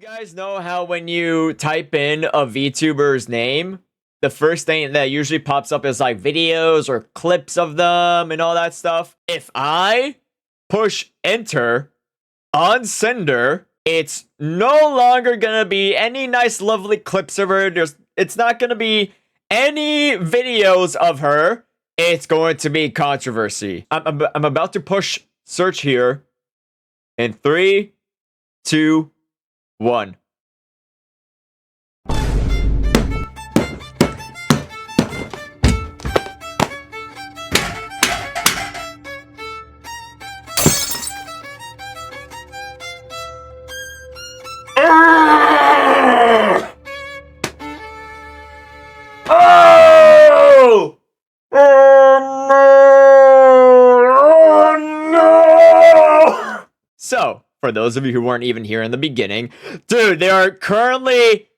guys know how when you type in a VTuber's name, the first thing that usually pops up is like videos or clips of them and all that stuff? If I push enter on Sinder, it's no longer gonna be any nice lovely clips of her. It's not gonna be any videos of her. It's going to be controversy. I'm about to push search here in 3, 2, 1. Oh! Oh no! So, for those of you who weren't even here in the beginning, dude, there are currently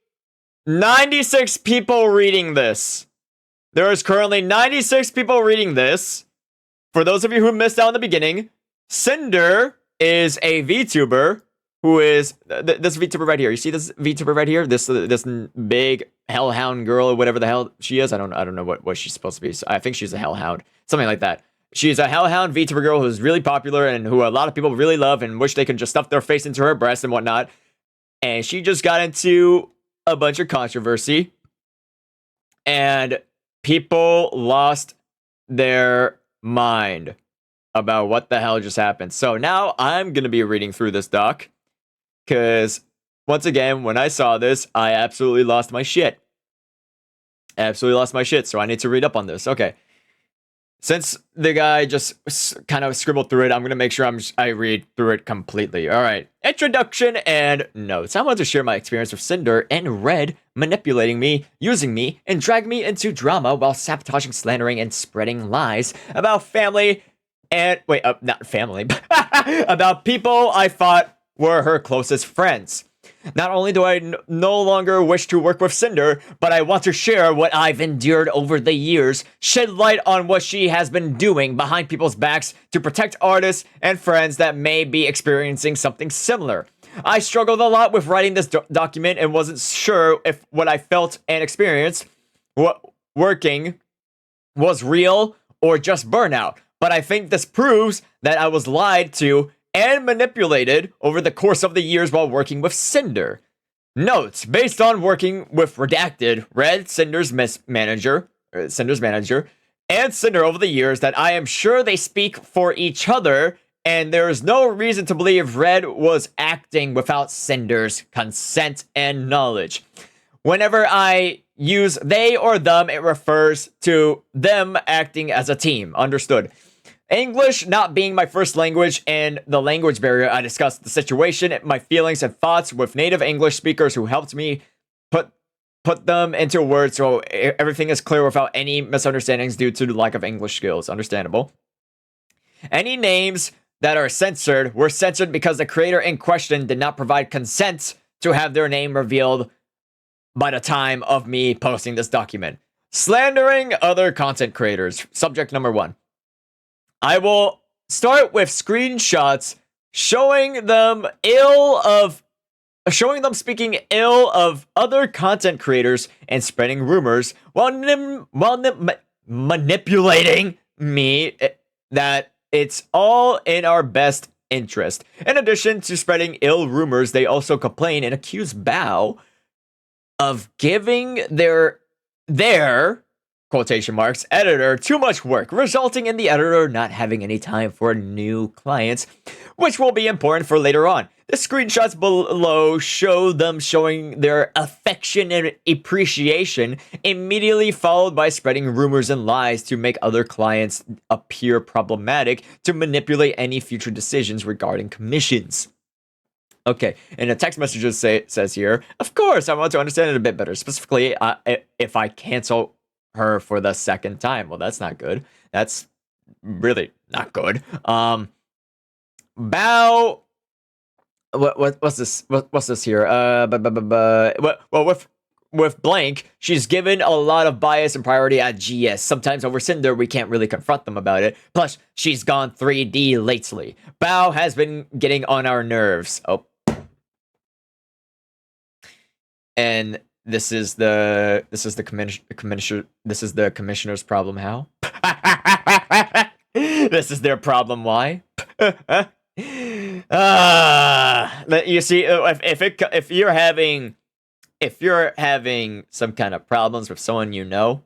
96 people reading this. There is currently 96 people reading this. For those of you who missed out in the beginning, Sinder is a VTuber who is this VTuber right here. You see this VTuber right here? This big hellhound girl or whatever the hell she is. I don't know what she's supposed to be. I think she's a hellhound, something like that. She's a hellhound VTuber girl who's really popular and who a lot of people really love and wish they could just stuff their face into her breast and whatnot. And she just got into a bunch of controversy, and people lost their mind about what the hell just happened. So now I'm gonna be reading through this doc, because once again, when I saw this, I absolutely lost my shit. Absolutely lost my shit. So I need to read up on this. Okay. Since the guy just kind of scribbled through it, I'm going to make sure I read through it completely. All right. Introduction and notes. I want to share my experience with Sinder and Red manipulating me, using me, and dragging me into drama while sabotaging, slandering, and spreading lies about family and... Wait, not family. About people I thought were her closest friends. Not only do I no longer wish to work with Sinder, but I want to share what I've endured over the years, shed light on what she has been doing behind people's backs to protect artists and friends that may be experiencing something similar. I struggled a lot with writing this document and wasn't sure if what I felt and experienced working was real or just burnout, but I think this proves that I was lied to and manipulated over the course of the years while working with Sinder. Notes: based on working with Redacted, Red, Sinder's manager, and Sinder over the years, that I am sure they speak for each other, and there is no reason to believe Red was acting without Sinder's consent and knowledge. Whenever I use they or them, it refers to them acting as a team. Understood. English not being my first language and the language barrier, I discussed the situation, my feelings and thoughts with native English speakers who helped me put them into words so everything is clear without any misunderstandings due to the lack of English skills. Understandable. Any names that are censored were censored because the creator in question did not provide consent to have their name revealed by the time of me posting this document. Slandering other content creators. Subject number 1. I will start with screenshots showing them speaking ill of other content creators and spreading rumors while manipulating me that it's all in our best interest. In addition to spreading ill rumors, they also complain and accuse Bao of giving their quotation marks, editor too much work, resulting in the editor not having any time for new clients, which will be important for later on. The screenshots below show them showing their affection and appreciation, immediately followed by spreading rumors and lies to make other clients appear problematic to manipulate any future decisions regarding commissions. Okay, and the text messages says here, of course, I want to understand it a bit better, specifically if I cancel her for the second time. Well, that's not good. That's really not good. Bao, what's this? What's this here? Well, with blank, she's given a lot of bias and priority at GS. Sometimes over Sinder, we can't really confront them about it. Plus, she's gone 3D lately. Bao has been getting on our nerves. Oh. And this is the commissioner's problem. How? This is their problem. Why? You see, if you're having some kind of problems with someone you know,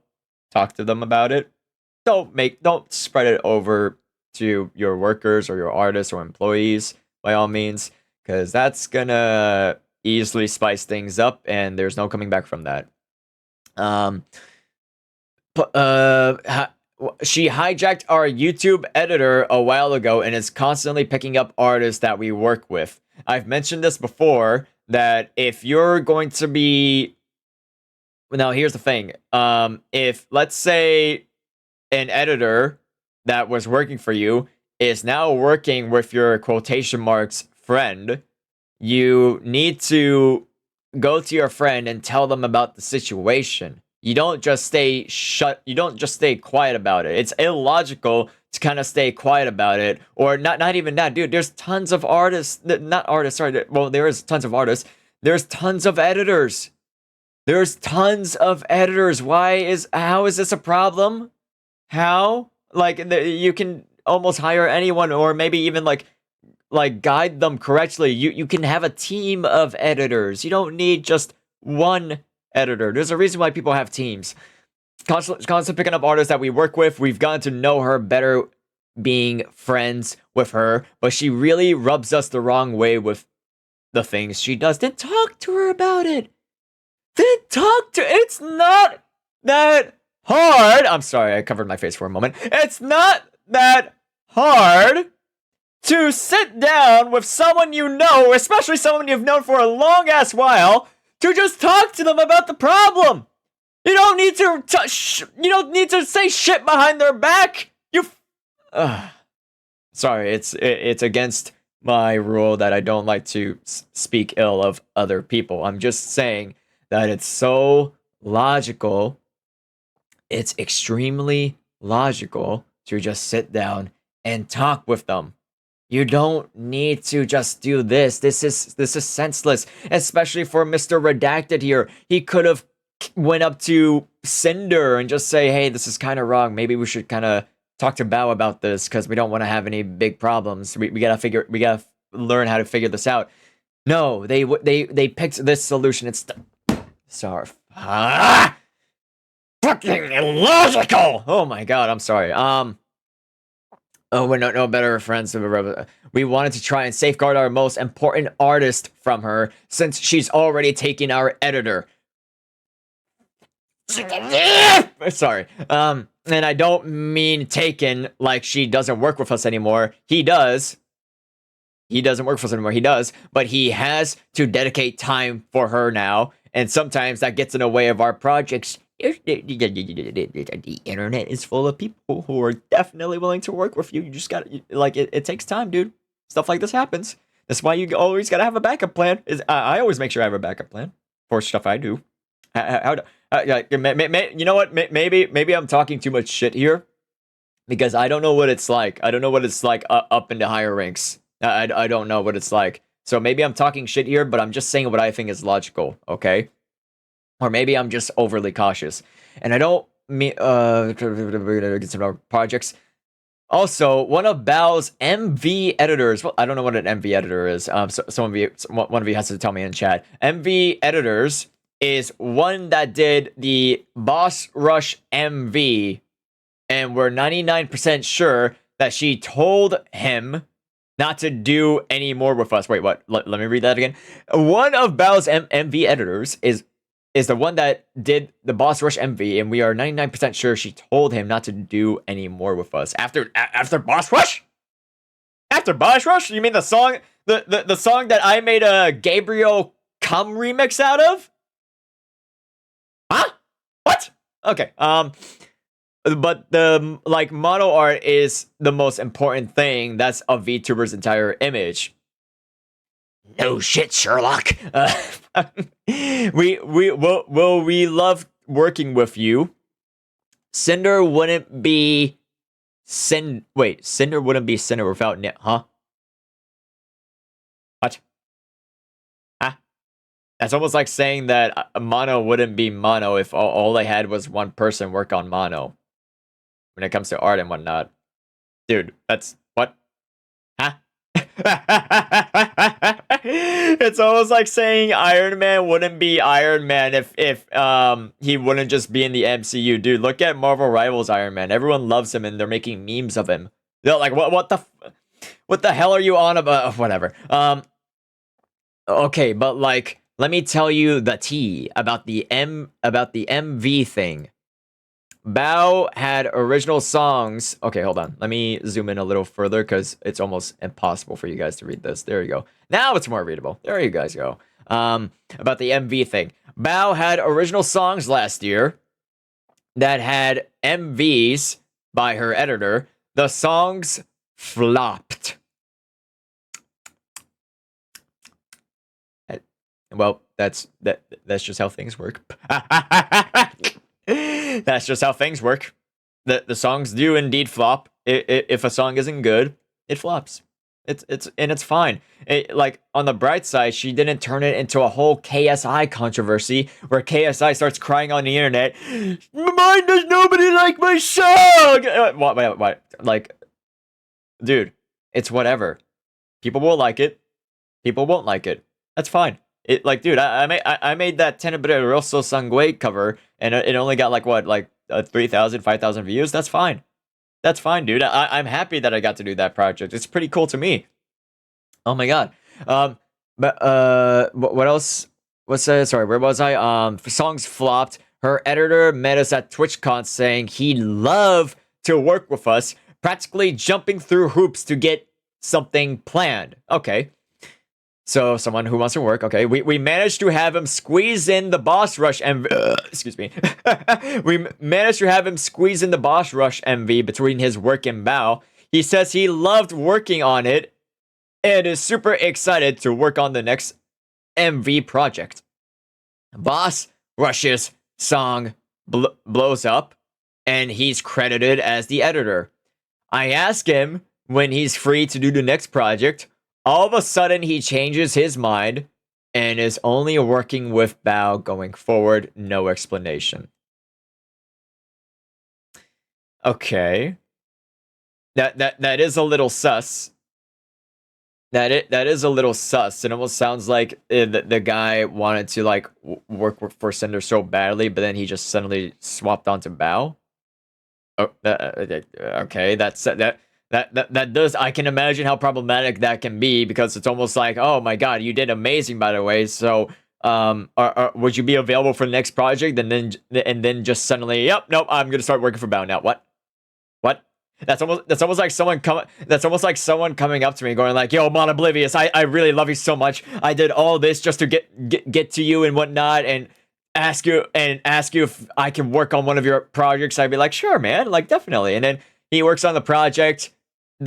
talk to them about it. Don't spread it over to your workers or your artists or employees by all means, because that's gonna easily spice things up, and there's no coming back from that. She hijacked our YouTube editor a while ago and is constantly picking up artists that we work with. I've mentioned this before, that if you're going to be... Now, here's the thing. If, let's say, an editor that was working for you is now working with your quotation marks friend, you need to go to your friend and tell them about the situation. You don't just stay quiet about it. It's illogical to kind of stay quiet about it. Or not even that, dude. There's tons of artists, not artists, sorry. Well, there is tons of artists. There's tons of editors. There's tons of editors. How is this a problem? How? Like, you can almost hire anyone, or maybe even like guide them correctly. You can have a team of editors. You don't need just one editor. There's a reason why people have teams. Constantly picking up artists that we work with. We've gotten to know her better being friends with her, but she really rubs us the wrong way with the things she does. Then talk to her about it. It's not that hard. I'm sorry, I covered my face for a moment. It's not that hard to sit down with someone you know, especially someone you've known for a long ass while, to just talk to them about the problem. You don't need to say shit behind their back. Sorry, it's against my rule that I don't like to speak ill of other people. I'm just saying that it's so logical. It's extremely logical to just sit down and talk with them. You don't need to just do this. This is senseless, especially for Mr. Redacted here. He could have went up to Sinder and just say, "Hey, this is kind of wrong. Maybe we should kind of talk to Bao about this because we don't want to have any big problems. We gotta learn how to figure this out." No, they picked this solution. It's sorry. Fucking illogical. Oh my god, I'm sorry. Oh, we're no better friends. We wanted to try and safeguard our most important artist from her, since she's already taken our editor. Sorry. And I don't mean taken like she doesn't work with us anymore. He does. He doesn't work for us anymore. He does, but he has to dedicate time for her now, and sometimes that gets in the way of our projects. The internet is full of people who are definitely willing to work with you. You just gotta, it takes time, dude. Stuff like this happens. That's why you always gotta have a backup plan. I always make sure I have a backup plan for stuff I do. You know what? Maybe I'm talking too much shit here, because I don't know what it's like. I don't know what it's like up into higher ranks. I don't know what it's like. So maybe I'm talking shit here, but I'm just saying what I think is logical, okay? Or maybe I'm just overly cautious. And I don't mean get some projects. Also, one of Bao's MV editors. Well, I don't know what an MV editor is. One of you has to tell me in chat. MV editors is one that did the Boss Rush MV, and we're 99% sure that she told him not to do any more with us. Wait, what? Let me read that again. One of Bao's MV editors is the one that did the Boss Rush MV, and we are 99% sure she told him not to do any more with us. After Boss Rush? After Boss Rush? You mean the song the song that I made a Gabriel Cum remix out of? Huh? What? Okay. But the mono art is the most important thing. That's a VTuber's entire image. No shit, Sherlock. We love working with you. Cinder wouldn't be Cinder wouldn't be Cinder without Nit, huh? What? Huh? That's almost like saying that mono wouldn't be mono if all they had was one person work on mono. When it comes to art and whatnot. Dude, that's... What? Huh? It's almost like saying Iron Man wouldn't be Iron Man if he wouldn't just be in the MCU. Dude, look at Marvel Rivals Iron Man. Everyone loves him and they're making memes of him. They're like, what the hell are you on about? Whatever. Okay, but like, let me tell you the tea about the MV thing. Bao had original songs. Okay, hold on. Let me zoom in a little further because it's almost impossible for you guys to read this. There you go. Now it's more readable. There you guys go. About the MV thing. Bao had original songs last year that had MVs by her editor. The songs flopped. Well, that's just how things work. That's just how things work. The songs do indeed flop. If a song isn't good, it flops. It's fine. Like, on the bright side, she didn't turn it into a whole KSI controversy where KSI starts crying on the internet. Why does nobody like my song? What? Like, dude, it's whatever. People will like it. People won't like it. That's fine. It, like, dude, I made that Tenebre Rosso Sangue cover, and it only got like what, like 3,000, 5,000 views. That's fine. That's fine, dude. I'm happy that I got to do that project. It's pretty cool to me. Oh my god. But what else? What's that? Sorry, where was I? Songs flopped. Her editor met us at TwitchCon saying he'd love to work with us, practically jumping through hoops to get something planned. Okay. So, someone who wants to work, okay. We managed to have him squeeze in the boss rush MV. Excuse me. We managed to have him squeeze in the boss rush MV between his work and Bao. He says he loved working on it and is super excited to work on the next MV project. Boss Rush's song blows up, and he's credited as the editor. I ask him when he's free to do the next project. All of a sudden, he changes his mind and is only working with Bao going forward. No explanation. Okay. That is a little sus. That is a little sus. It almost sounds like the guy wanted to like work for Sinder so badly, but then he just suddenly swapped onto Bao. Oh, okay. That does. I can imagine how problematic that can be because it's almost like, oh my god, you did amazing, by the way. So, would you be available for the next project? And then just suddenly, yep, nope, I'm gonna start working for Bao now. What? That's almost like someone coming up to me going like, yo, Mon Oblivious, I really love you so much. I did all this just to get to you and whatnot, and ask you if I can work on one of your projects. I'd be like, sure, man, like definitely. And then he works on the project.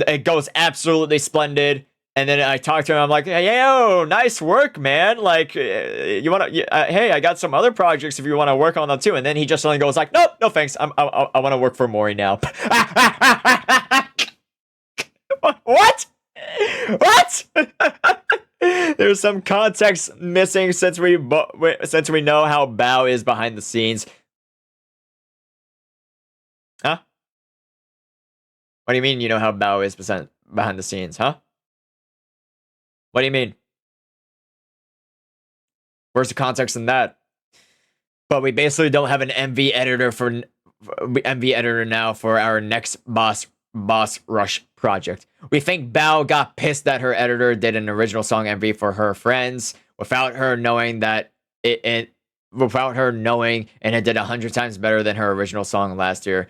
It goes absolutely splendid. And then I talk to him. I'm like, hey, yo, nice work, man. Like, you want to? Hey, I got some other projects if you want to work on them too. And then he just suddenly goes like, nope, no thanks. I want to work for Mori now. What? There's some context missing since we know how Bao is behind the scenes. Huh? What do you mean you know how Bao is behind the scenes, huh? What do you mean? Where's the context in that? But we basically don't have an MV editor now for our next boss rush project. We think Bao got pissed that her editor did an original song MV for her friends without her knowing and it did 100 times better than her original song last year.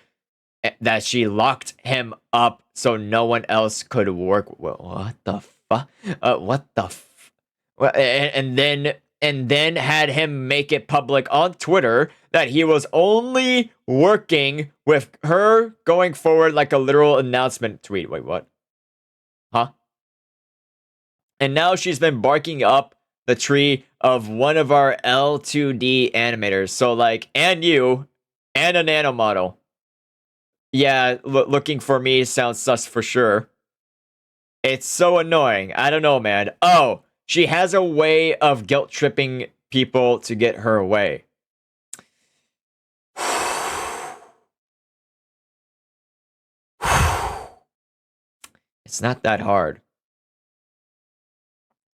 That she locked him up so no one else could work. What the fuck? And then had him make it public on Twitter that he was only working with her going forward, like a literal announcement tweet. Wait, what? Huh? And now she's been barking up the tree of one of our L2D animators. So like, and you, and a nano model. Yeah, looking for me sounds sus for sure. It's so annoying. I don't know, man. Oh, she has a way of guilt tripping people to get her away. It's not that hard.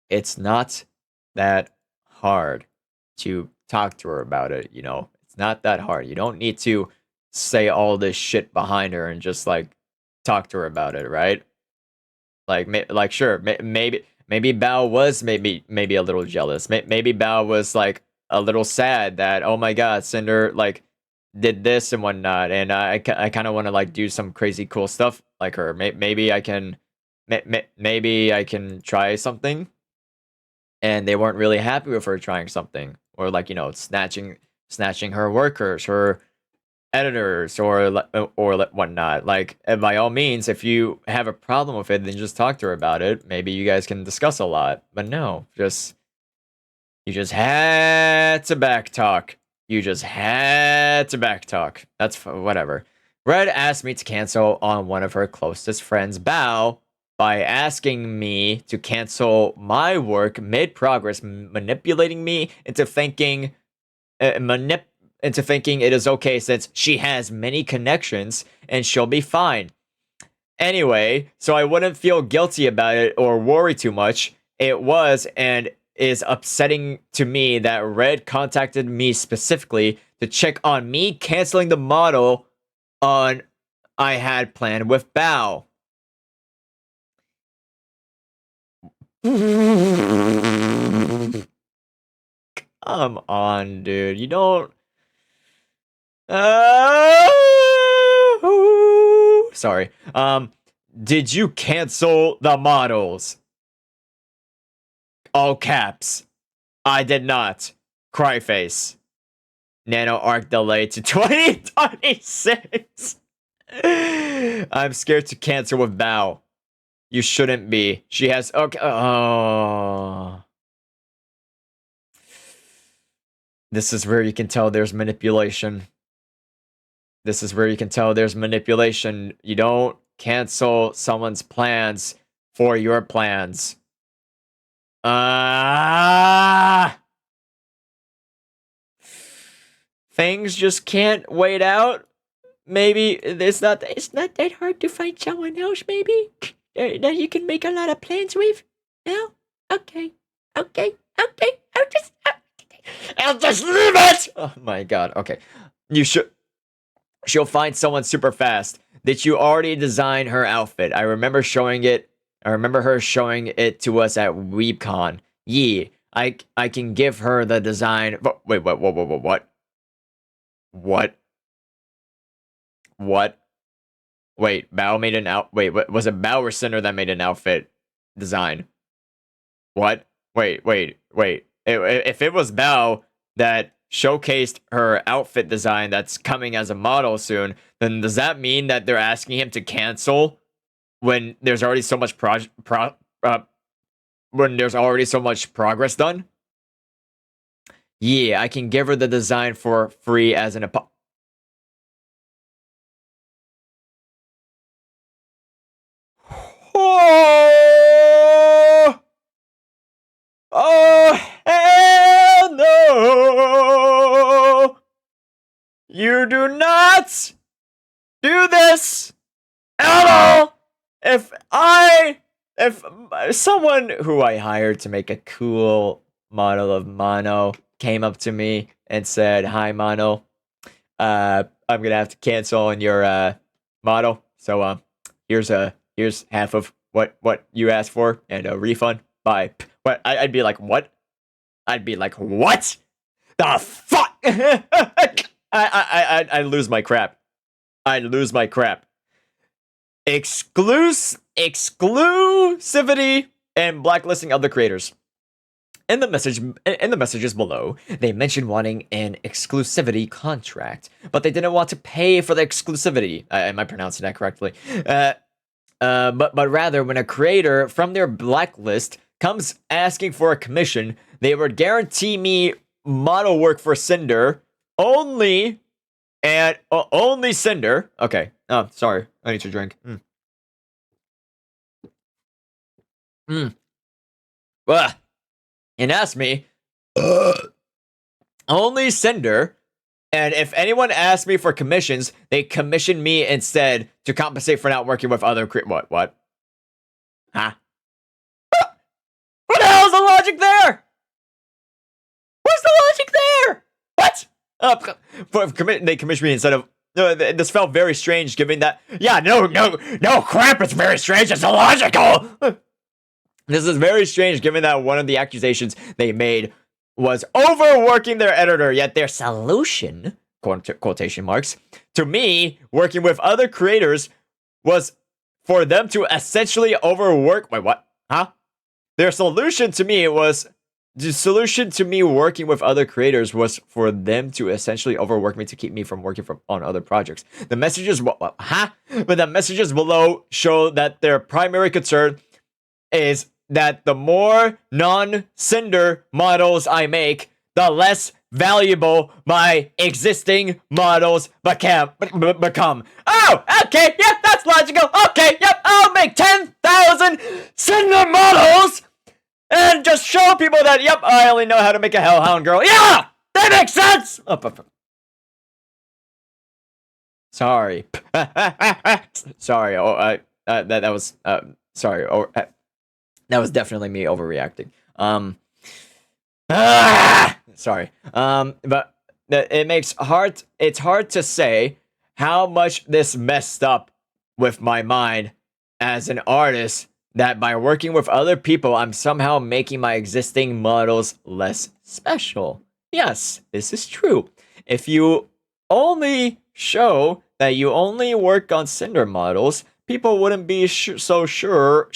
It's not that hard to talk to her about it, you know? It's not that hard. You don't need to say all this shit behind her and just, like, talk to her about it, right? Like, sure, maybe Bao was maybe a little jealous. Maybe Bao was, like, a little sad that, oh my god, Sinder, like, did this and whatnot, and I kind of want to, like, do some crazy cool stuff like her. Maybe I can maybe I can try something, and they weren't really happy with her trying something, or, like, you know, snatching her workers, her editors, or whatnot. Like, and by all means, if you have a problem with it, then just talk to her about it. Maybe you guys can discuss a lot. But no, you just had to backtalk. You just had to backtalk. That's whatever. Red asked me to cancel on one of her closest friends, Bao, by asking me to cancel my work mid-progress, manipulating me into thinking it is okay since she has many connections and she'll be fine. Anyway, so I wouldn't feel guilty about it or worry too much. It was and is upsetting to me that Red contacted me specifically to check on me canceling the model on I had planned with Bao. Come on, dude. You don't. Sorry. Did you cancel the models? All caps. I did not. Cryface. Nano arc delay to 2026. I'm scared to cancel with Bao. You shouldn't be. She has. Okay. Oh. This is where you can tell there's manipulation. This is where you can tell there's manipulation. You don't cancel someone's plans for your plans. Things just can't wait out. Maybe it's not that hard to find someone else, maybe that you can make a lot of plans with. No? Okay. I'll just leave it! Oh my god, okay. She'll find someone super fast. Did you already design her outfit? I remember her showing it to us at WeebCon. Yee, I can give her the design. Wait, what? What? Wait, Bao made an wait, was it Bao or Sinder that made an outfit design? What? Wait. If it was Bao that showcased her outfit design that's coming as a model soon, then does that mean that they're asking him to cancel when there's already so much when there's already so much progress done? Yeah, I can give her the design for free as an Oh, hell no! You do not do this at all! If someone who I hired to make a cool model of Mono came up to me and said, "Hi, Mono, I'm gonna have to cancel on your model. So here's half of what you asked for and a refund." Bye. What? I'd be like, what? I'd be like, what? The fuck? I lose my crap. I'd lose my crap. Exclusivity and blacklisting other creators. In the messages below, they mentioned wanting an exclusivity contract, but they didn't want to pay for the exclusivity. Am I pronouncing that correctly? But rather, when a creator from their blacklist comes asking for a commission, they would guarantee me model work for Sinder only, and only Sinder. Okay. Oh, sorry. I need to drink. And ask me Only Sinder. And if anyone asks me for commissions, they commission me instead to compensate for not working with other what? Huh? What the hell's the logic there? Where's the logic there? What? They commission me instead of. This felt very strange, given that. Yeah, no, crap. It's very strange. It's illogical. This is very strange, given that one of the accusations they made was overworking their editor, yet their solution, quotation marks, to me, working with other creators, was for them to essentially overwork. Wait, what? Huh? Their solution to me was. The solution to me working with other creators was for them to essentially overwork me to keep me from working on other projects. The messages, huh? But the messages below show that their primary concern is that the more non-Sinder models I make, the less valuable my existing models become. Oh, okay, yeah, that's logical. Okay, yep, I'll make 10,000 Sinder models and just show people that, yep, I only know how to make a hellhound girl. Yeah, that makes sense. Sorry. Sorry. Oh, that was sorry. Or that was definitely me overreacting. Sorry. But it's hard to say how much this messed up with my mind as an artist, that by working with other people, I'm somehow making my existing models less special. Yes, this is true. If you only show that you only work on Sinder models, people wouldn't be so sure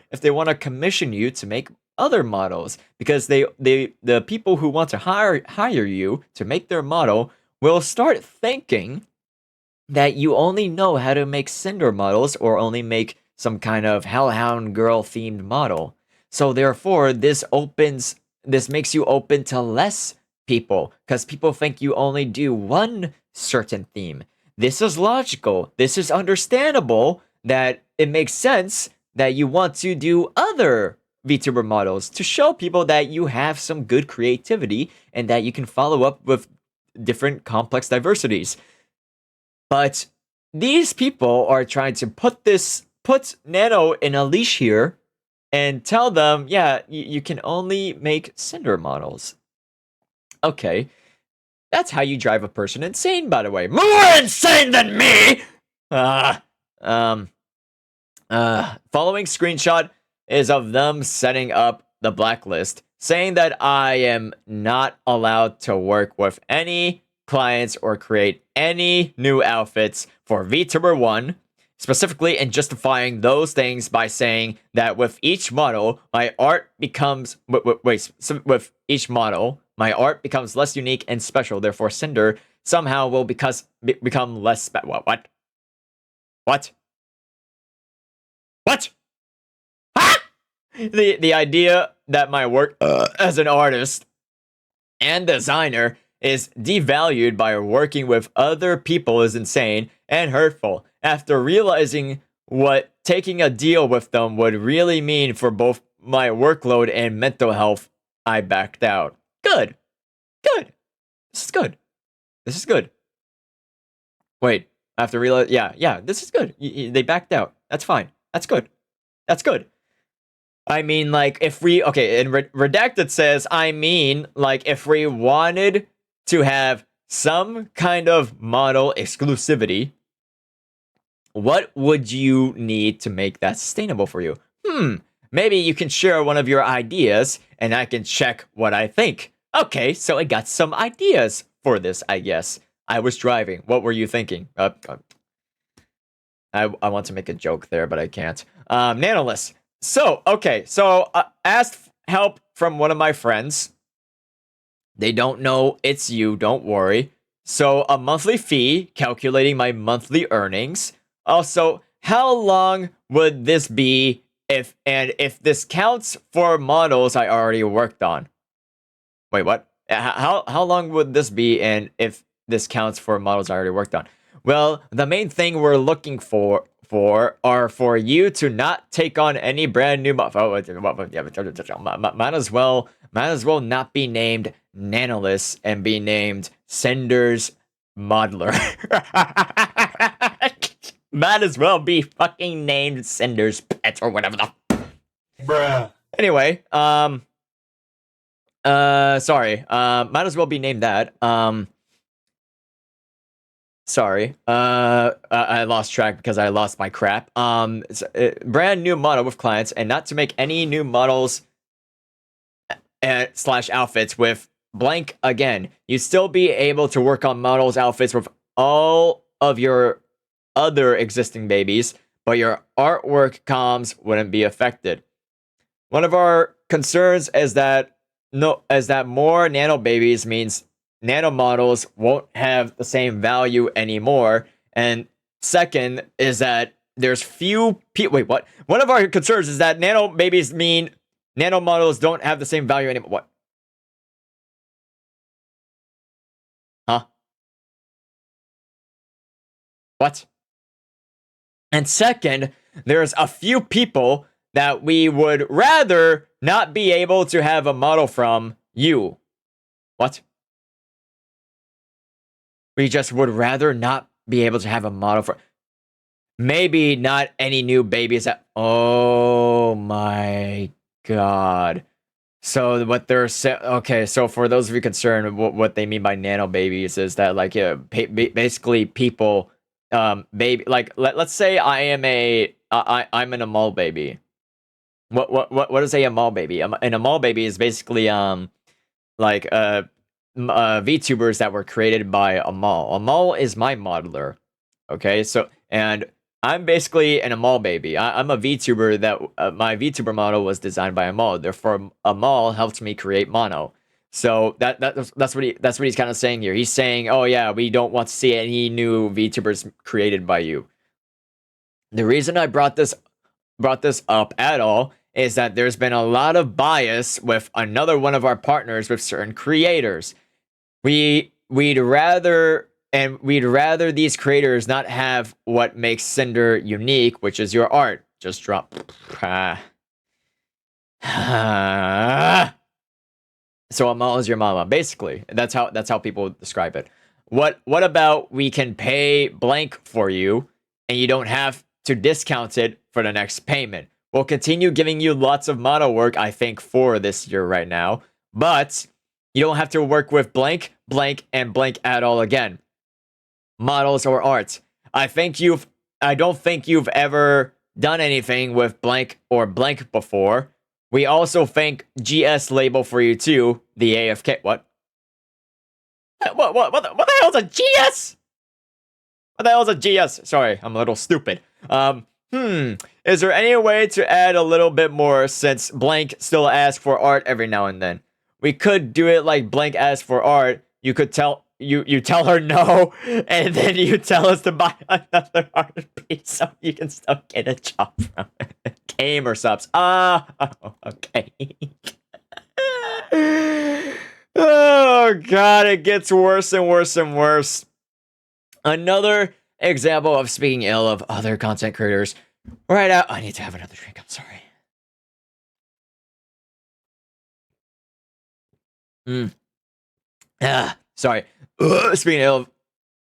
if they want to commission you to make other models, because the people who want to hire you to make their model will start thinking that you only know how to make Sinder models or only make some kind of hellhound girl themed model. So therefore, this makes you open to less people, because people think you only do one certain theme. This is logical. This is understandable, that it makes sense that you want to do other VTuber models to show people that you have some good creativity and that you can follow up with different complex diversities. But these people are trying to put Nano in a leash here and tell them, yeah, you can only make Sinder models. Okay. That's how you drive a person insane, by the way. More insane than me! Following screenshot is of them setting up the blacklist, saying that I am not allowed to work with any clients or create any new outfits for VTuber 1, specifically in justifying those things by saying that with each model, my art becomes with each model, my art becomes less unique and special. Therefore, Sinder somehow will become less special. What? Ah! The idea that my work as an artist and designer is devalued by working with other people is insane and hurtful. After realizing what taking a deal with them would really mean for both my workload and mental health, I backed out. Good. This is good. Wait, after realize, yeah, this is good. They backed out. That's fine. That's good. I mean, like, if we, okay, in Redacted says, I mean, like, if we wanted to have some kind of model exclusivity, what would you need to make that sustainable for you? Maybe you can share one of your ideas, and I can check what I think. Okay, so I got some ideas for this, I guess. I was driving. What were you thinking? I want to make a joke there, but I can't. Nanoless. So, okay, asked help from one of my friends. They don't know it's you, don't worry. So, a monthly fee, calculating my monthly earnings. Also, how long would this be if this counts for models I already worked on? Wait, what? How long would this be, and if this counts for models I already worked on? Well, the main thing we're looking for are for you to not take on any brand new might as well not be named Nanoless and be named Sinder's Modeler. Might as well be fucking named Sinder's Pet or whatever the bruh. Anyway, sorry. Might as well be named that. Sorry. I lost track because I lost my crap. Brand new model with clients, and not to make any new models slash outfits with blank again. You still be able to work on models outfits with all of your other existing babies, but your artwork columns wouldn't be affected. One of our concerns is that more nano babies means nano models won't have the same value anymore. And second is that there's few people. Wait, what? One of our concerns is that nano babies mean nano models don't have the same value anymore. What? Huh? What? And second, there's a few people that we would rather not be able to have a model from you. What? We just would rather not be able to have a model for... Maybe not any new babies that... Oh my god. So what they're saying... Okay, so for those of you concerned, what they mean by nano babies is that, like, yeah, basically people... baby... Like, let's say I'm an Amal baby. What is a Amal baby? An Amal baby is basically like VTubers that were created by Amal. Amal is my modeler. Okay, so and I'm basically an Amal baby. I'm a VTuber that my VTuber model was designed by Amal. Therefore, Amal helped me create Mono. So that's what he's kind of saying here. He's saying, oh yeah, we don't want to see any new VTubers created by you. The reason I brought this up at all is that there's been a lot of bias with another one of our partners with certain creators. We'd rather these creators not have what makes Sinder unique, which is your art. Just drop. So Amal is your mama, basically. That's how people describe it. What about we can pay blank for you, and you don't have to discount it for the next payment? We'll continue giving you lots of mono work, I think, for this year right now, but you don't have to work with blank, blank, and blank at all again. Models or art. I don't think you've ever done anything with blank or blank before. We also think GS label for you too, the AFK. What the hell is a GS? What the hell is a GS? Sorry, I'm a little stupid. Is there any way to add a little bit more, since blank still asks for art every now and then? We could do it like blank asks for art. You could tell you tell her no, and then you tell us to buy another art piece so you can still get a job from it. Game or subs. Okay. Oh god, it gets worse and worse and worse. Another example of speaking ill of other content creators. Right out. I need to have another drink. I'm sorry. Sorry. Speaking ill.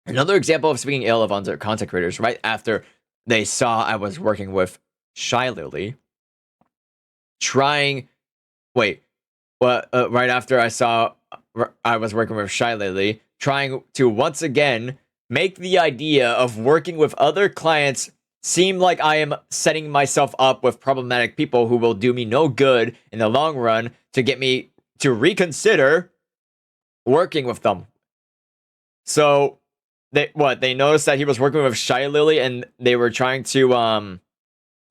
Another example of speaking ill of other content creators. Right after they saw I was working with Shy Lily. Right after I saw I was working with Shy Lily, trying to once again make the idea of working with other clients seem like I am setting myself up with problematic people who will do me no good in the long run to get me to reconsider working with them. So they noticed that he was working with Shy Lily and they were trying to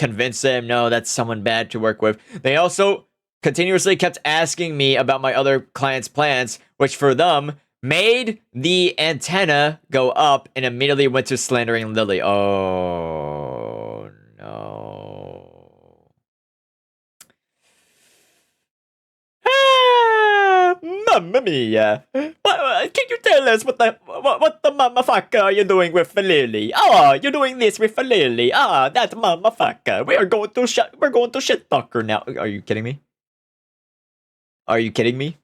convince him, no, that's someone bad to work with. They also continuously kept asking me about my other clients' plans, which for them made the antenna go up and immediately went to slandering Lily. Oh, no. Mamma mia. Can you tell us what the motherfucker are you doing with Lily? Oh, you're doing this with Lily. Ah, that motherfucker. We're going to shit talk her now. Are you kidding me? Are you kidding me?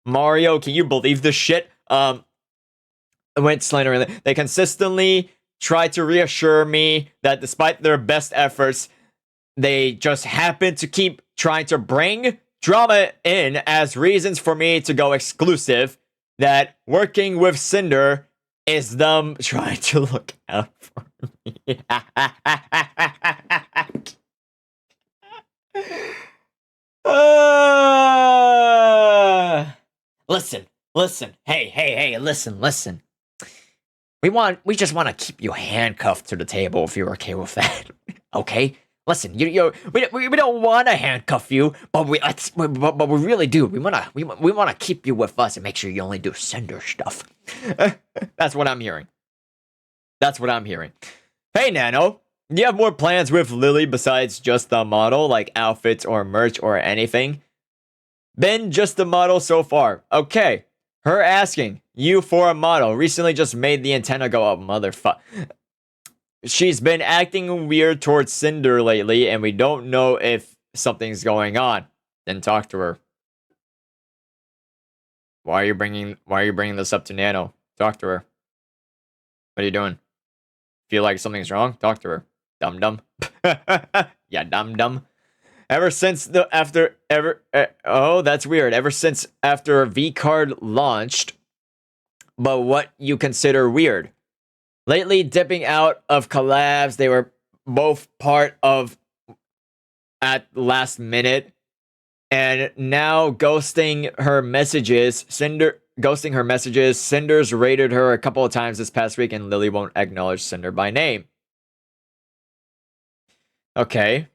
Mario, can you believe this shit? Went Slander. They consistently try to reassure me that despite their best efforts, they just happen to keep trying to bring drama in as reasons for me to go exclusive. That working with Sinder is them trying to look out for me. Listen. Hey, listen. We just want to keep you handcuffed to the table if you're okay with that. Okay? Listen, we don't want to handcuff you, but we really do. We wanna keep you with us and make sure you only do Sinder stuff. That's what I'm hearing. Hey, Nano, do you have more plans with Lily besides just the model, like outfits or merch or anything? Been just the model so far. Okay. Her asking you for a model recently just made the antenna go up, motherfucker. She's been acting weird towards Sinder lately, and we don't know if something's going on. Then talk to her. Why are you bringing this up to Nano? Talk to her. What are you doing? Feel like something's wrong? Talk to her. Dum. Yeah, dum. Ever since oh, that's weird. Ever since after V card launched, but what you consider weird? Lately, dipping out of collabs, they were both part of at last minute, and now ghosting her messages. Cinder's raided her a couple of times this past week, and Lily won't acknowledge Sinder by name. Okay.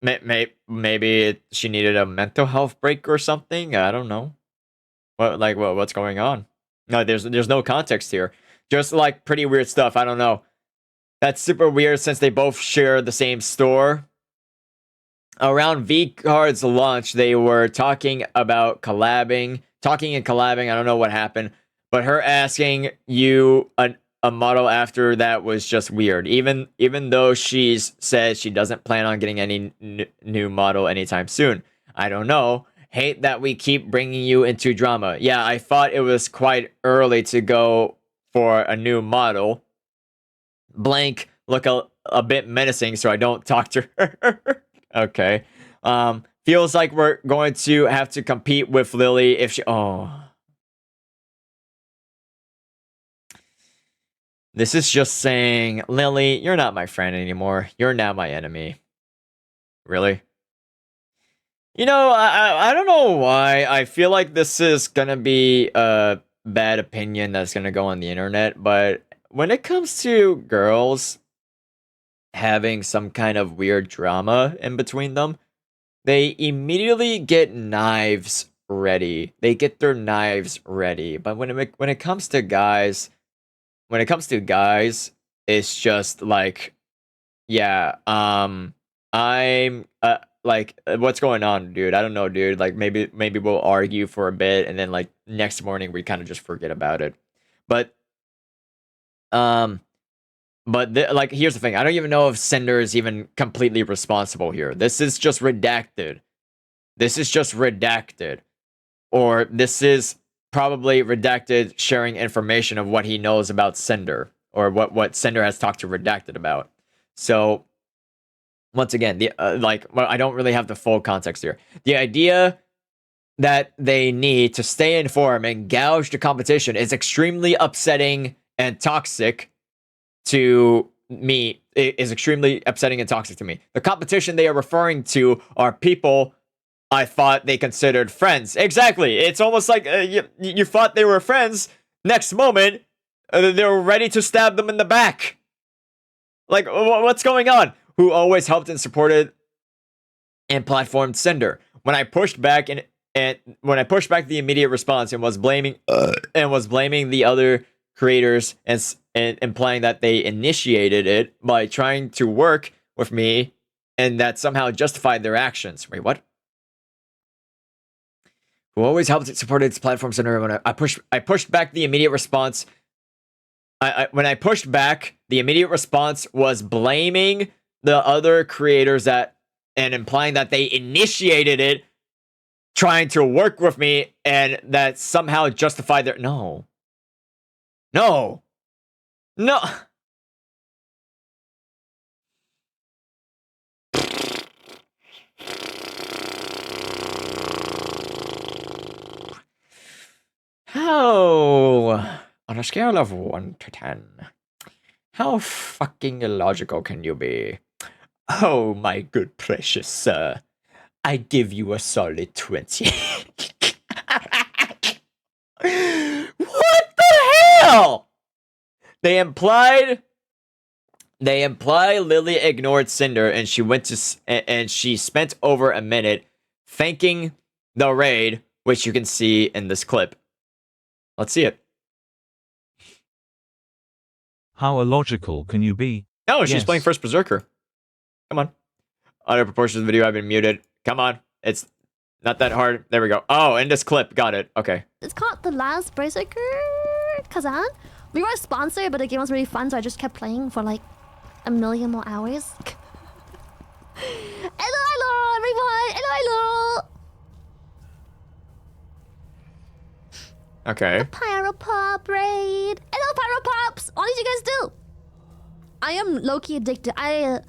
Maybe she needed a mental health break or something. I don't know. What's going on? No, there's no context here. Just like pretty weird stuff. I don't know. That's super weird since they both share the same store. Around V Card's launch, they were talking about collabing. I don't know what happened. But her asking you a model after that was just weird. Even though she's said she doesn't plan on getting any new model anytime soon. I don't know. Hate that we keep bringing you into drama. Yeah, I thought it was quite early to go for a new model. Blank look a bit menacing, so I don't talk to her. Okay. Feels like we're going to have to compete with Lily if she... Oh. This is just saying, Lily, you're not my friend anymore. You're now my enemy. Really? You know, I don't know why. I feel like this is gonna be a bad opinion that's gonna go on the internet, but when it comes to girls having some kind of weird drama in between them, they immediately get knives ready. They get their knives ready. But when it comes to guys, it's just like, yeah, I'm like, what's going on, dude? I don't know, dude. Like, maybe we'll argue for a bit, and then like next morning we kind of just forget about it. But like, here's the thing. I don't even know if Sinder is even completely responsible here. This is just redacted. Or this is probably redacted sharing information of what he knows about Sinder, or what Sinder has talked to Redacted about. So once again, I don't really have the full context here. The idea that they need to stay informed and gouge the competition is extremely upsetting and toxic to me. It is extremely upsetting and toxic to me. The competition they are referring to are people I thought they considered friends. Exactly. It's almost like you thought they were friends. Next moment, they're ready to stab them in the back. Like, what's going on? Who always helped and supported and platformed Sinder. When I pushed back the immediate response and was blaming the other creators and implying that they initiated it by trying to work with me and that somehow justified their actions. Wait, what? who always helped support its platform center. When I pushed back the immediate response. When I pushed back, the immediate response was blaming the other creators and implying that they initiated it, trying to work with me, and that somehow justified their no. How, on a scale of 1 to 10, how fucking illogical can you be? Oh, my good precious sir. I give you a solid 20. What the hell? They imply Lily ignored Sinder and she spent over a minute thanking the raid, which you can see in this clip. Let's see it. How illogical can you be? Oh, she's playing First Berserker. Come on. Audio proportions video, I've been muted. Come on. It's not that hard. There we go. Oh, in this clip. Got it. Okay. It's called The Last Berserker Kazan. We were sponsored, but the game was really fun, so I just kept playing for like a million more hours. Hello, everyone! Hello! Okay. Pyro Pop raid! Hello, Pyro Pops! What did you guys do? I am low-key addicted. I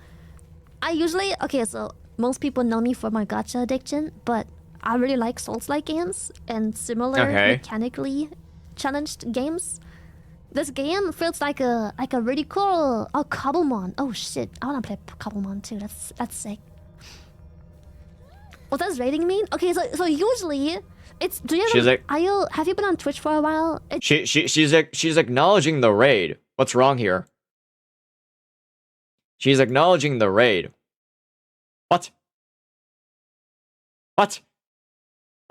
usually... Okay, so most people know me for my gacha addiction, but I really like Souls-like games and similar mechanically challenged games. This game feels like a really cool... Oh, Cobblemon. Oh, shit. I want to play Cobblemon, too. That's sick. What does raiding mean? Okay, so usually... Do you have you been on Twitch for a while? She's acknowledging the raid. What's wrong here? She's acknowledging the raid. What?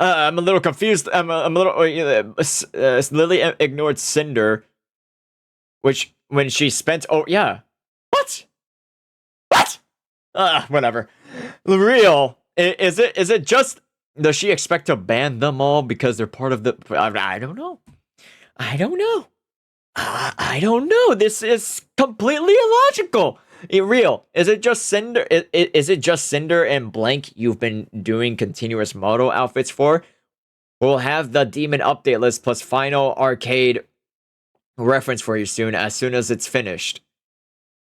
I'm a little confused. I'm a little. Lily ignored Sinder, which when she spent. Oh yeah. What? Whatever. Real. Is it just? Does she expect to ban them all because they're part of the... I don't know. I don't know. This is completely illogical. Real. Is it just Cinder? Is it just Cinder and Blank you've been doing continuous model outfits for? We'll have the demon update list plus final arcade reference for you as soon as it's finished.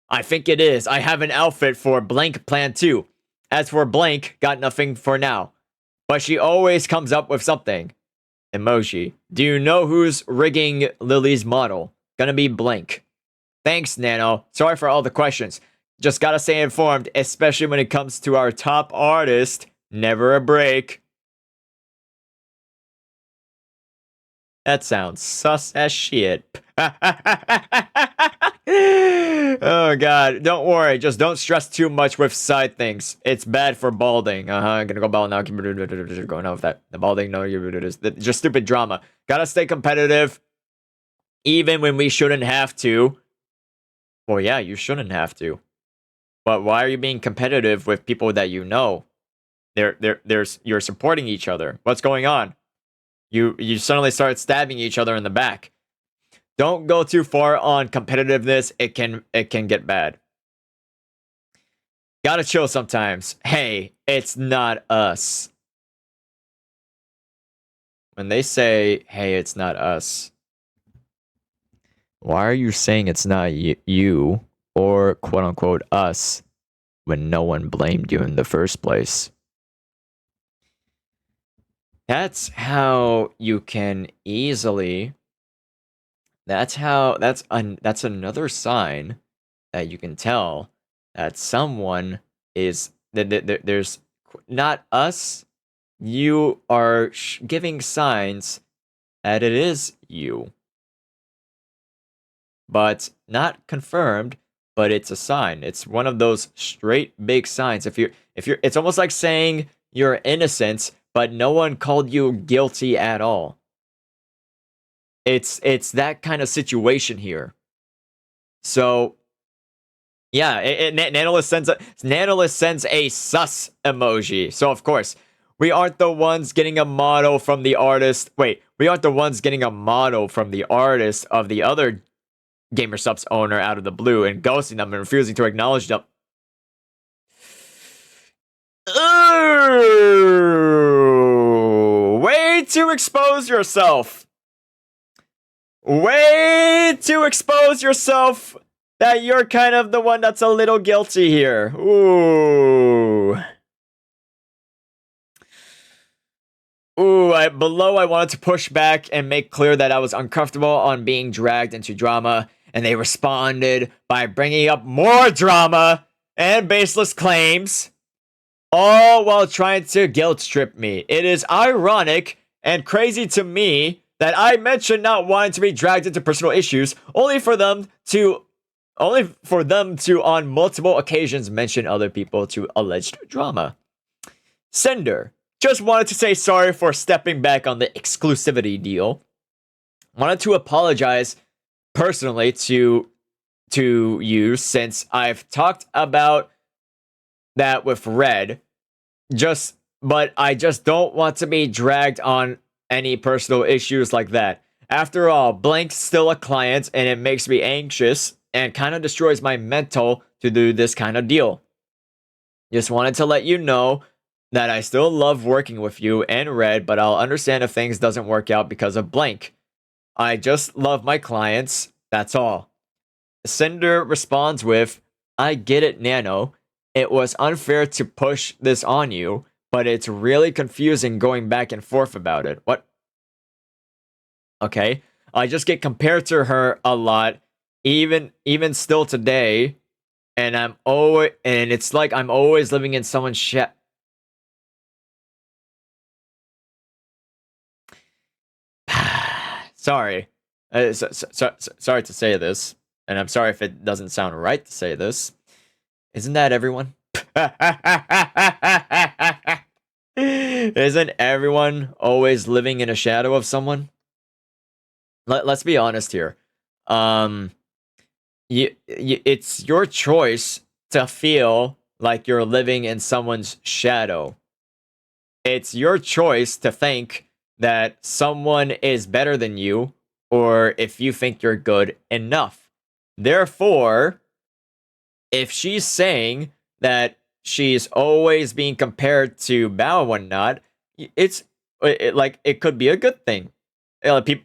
I think it is. I have an outfit for Blank Plan 2. As for Blank, got nothing for now. But she always comes up with something. Emoji. Do you know who's rigging Lily's model? Gonna be Blank. Thanks, Nano. Sorry for all the questions. Just gotta stay informed, especially when it comes to our top artist. Never a break. That sounds sus as shit. Oh god, don't worry, just don't stress too much with side things. It's bad for balding. I'm gonna go bald now. Keep going on with that. The balding, no, just stupid drama. Gotta stay competitive, even when we shouldn't have to. Well, yeah, you shouldn't have to. But why are you being competitive with people that you know? You're supporting each other. What's going on? You suddenly start stabbing each other in the back. Don't go too far on competitiveness. It can get bad. Gotta chill sometimes. Hey, it's not us. When they say, hey, it's not us, why are you saying it's not you or quote unquote us when no one blamed you in the first place? That's how you can easily... That's another sign that you can tell that someone is... There's not us. You are giving signs that it is you. But not confirmed, but it's a sign. It's one of those straight big signs. If you're it's almost like saying you're innocent, but no one called you guilty at all. It's that kind of situation here. So, yeah, Nanolist sends a sus emoji. So of course, We aren't the ones getting a model from the artist. Wait, we aren't the ones getting a model from the artist of the other GamerSupps owner out of the blue and ghosting them and refusing to acknowledge them. Ooh, way to expose yourself. Way to expose yourself that you're kind of the one that's a little guilty here. Ooh. Below I wanted to push back and make clear that I was uncomfortable on being dragged into drama, and they responded by bringing up more drama and baseless claims, all while trying to guilt trip me. It is ironic and crazy to me that I mentioned not wanting to be dragged into personal issues, only for them to on multiple occasions mention other people to alleged drama. Sinder, just wanted to say sorry for stepping back on the exclusivity deal. Wanted to apologize personally to you, since I've talked about that with Red. But I just don't want to be dragged on any personal issues like that. After all, Blank's still a client, and it makes me anxious and kind of destroys my mental to do this kind of deal. Just wanted to let you know that I still love working with you and Red, but I'll understand if things doesn't work out because of Blank. I just love my clients, that's all. Sinder responds with, I get it, Nano. It was unfair to push this on you, but it's really confusing going back and forth about it. What? Okay. I just get compared to her a lot, even still today, and it's like I'm always living in someone's shit. Sorry. Sorry to say this, and I'm sorry if it doesn't sound right to say this. Isn't that everyone? Isn't everyone always living in a shadow of someone? Let's be honest here. It's your choice to feel like you're living in someone's shadow. It's your choice to think that someone is better than you, or if you think you're good enough. Therefore, if she's saying that she's always being compared to Bao and whatnot, it could be a good thing.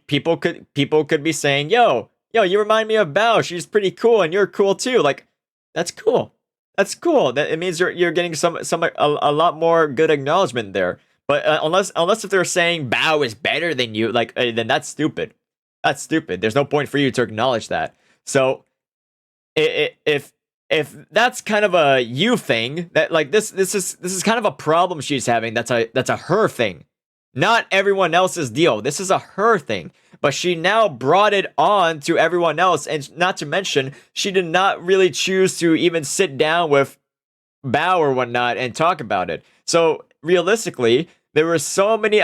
People could be saying, yo, you remind me of Bao. She's pretty cool, and you're cool too. Like, that's cool. That's cool. That it means you're getting a lot more good acknowledgement there. But unless if they're saying Bao is better than you, like, then that's stupid. That's stupid. There's no point for you to acknowledge that. So, if that's kind of a you thing, that like this is kind of a problem she's having. That's a her thing, not everyone else's deal. This is a her thing. But she now brought it on to everyone else, and not to mention, she did not really choose to even sit down with Bao or whatnot and talk about it. So realistically, there were so many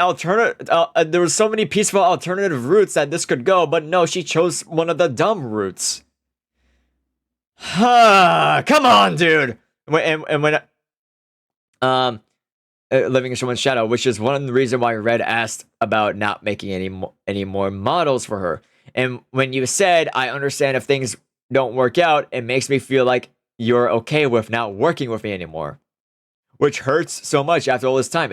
peaceful alternative routes that this could go, but no, she chose one of the dumb routes. Come on, dude. Living in someone's shadow, which is one of the reasons why Red asked about not making any more models for her. And when you said, I understand if things don't work out, it makes me feel like you're okay with not working with me anymore, which hurts so much after all this time.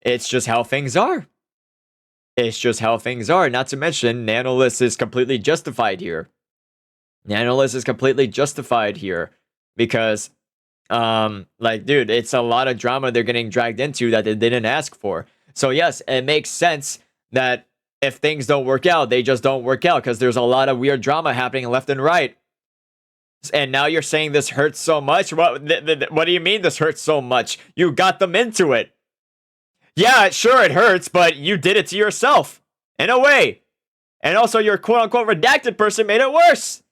It's just how things are. It's just how things are. Not to mention, Nanolist is completely justified here. Nanolist is completely justified here because, like, dude, it's a lot of drama they're getting dragged into that they didn't ask for. So yes, it makes sense that if things don't work out, they just don't work out because there's a lot of weird drama happening left and right. And now you're saying this hurts so much? What do you mean this hurts so much? You got them into it. Yeah, sure, it hurts, but you did it to yourself, in a way. And also, your quote-unquote redacted person made it worse.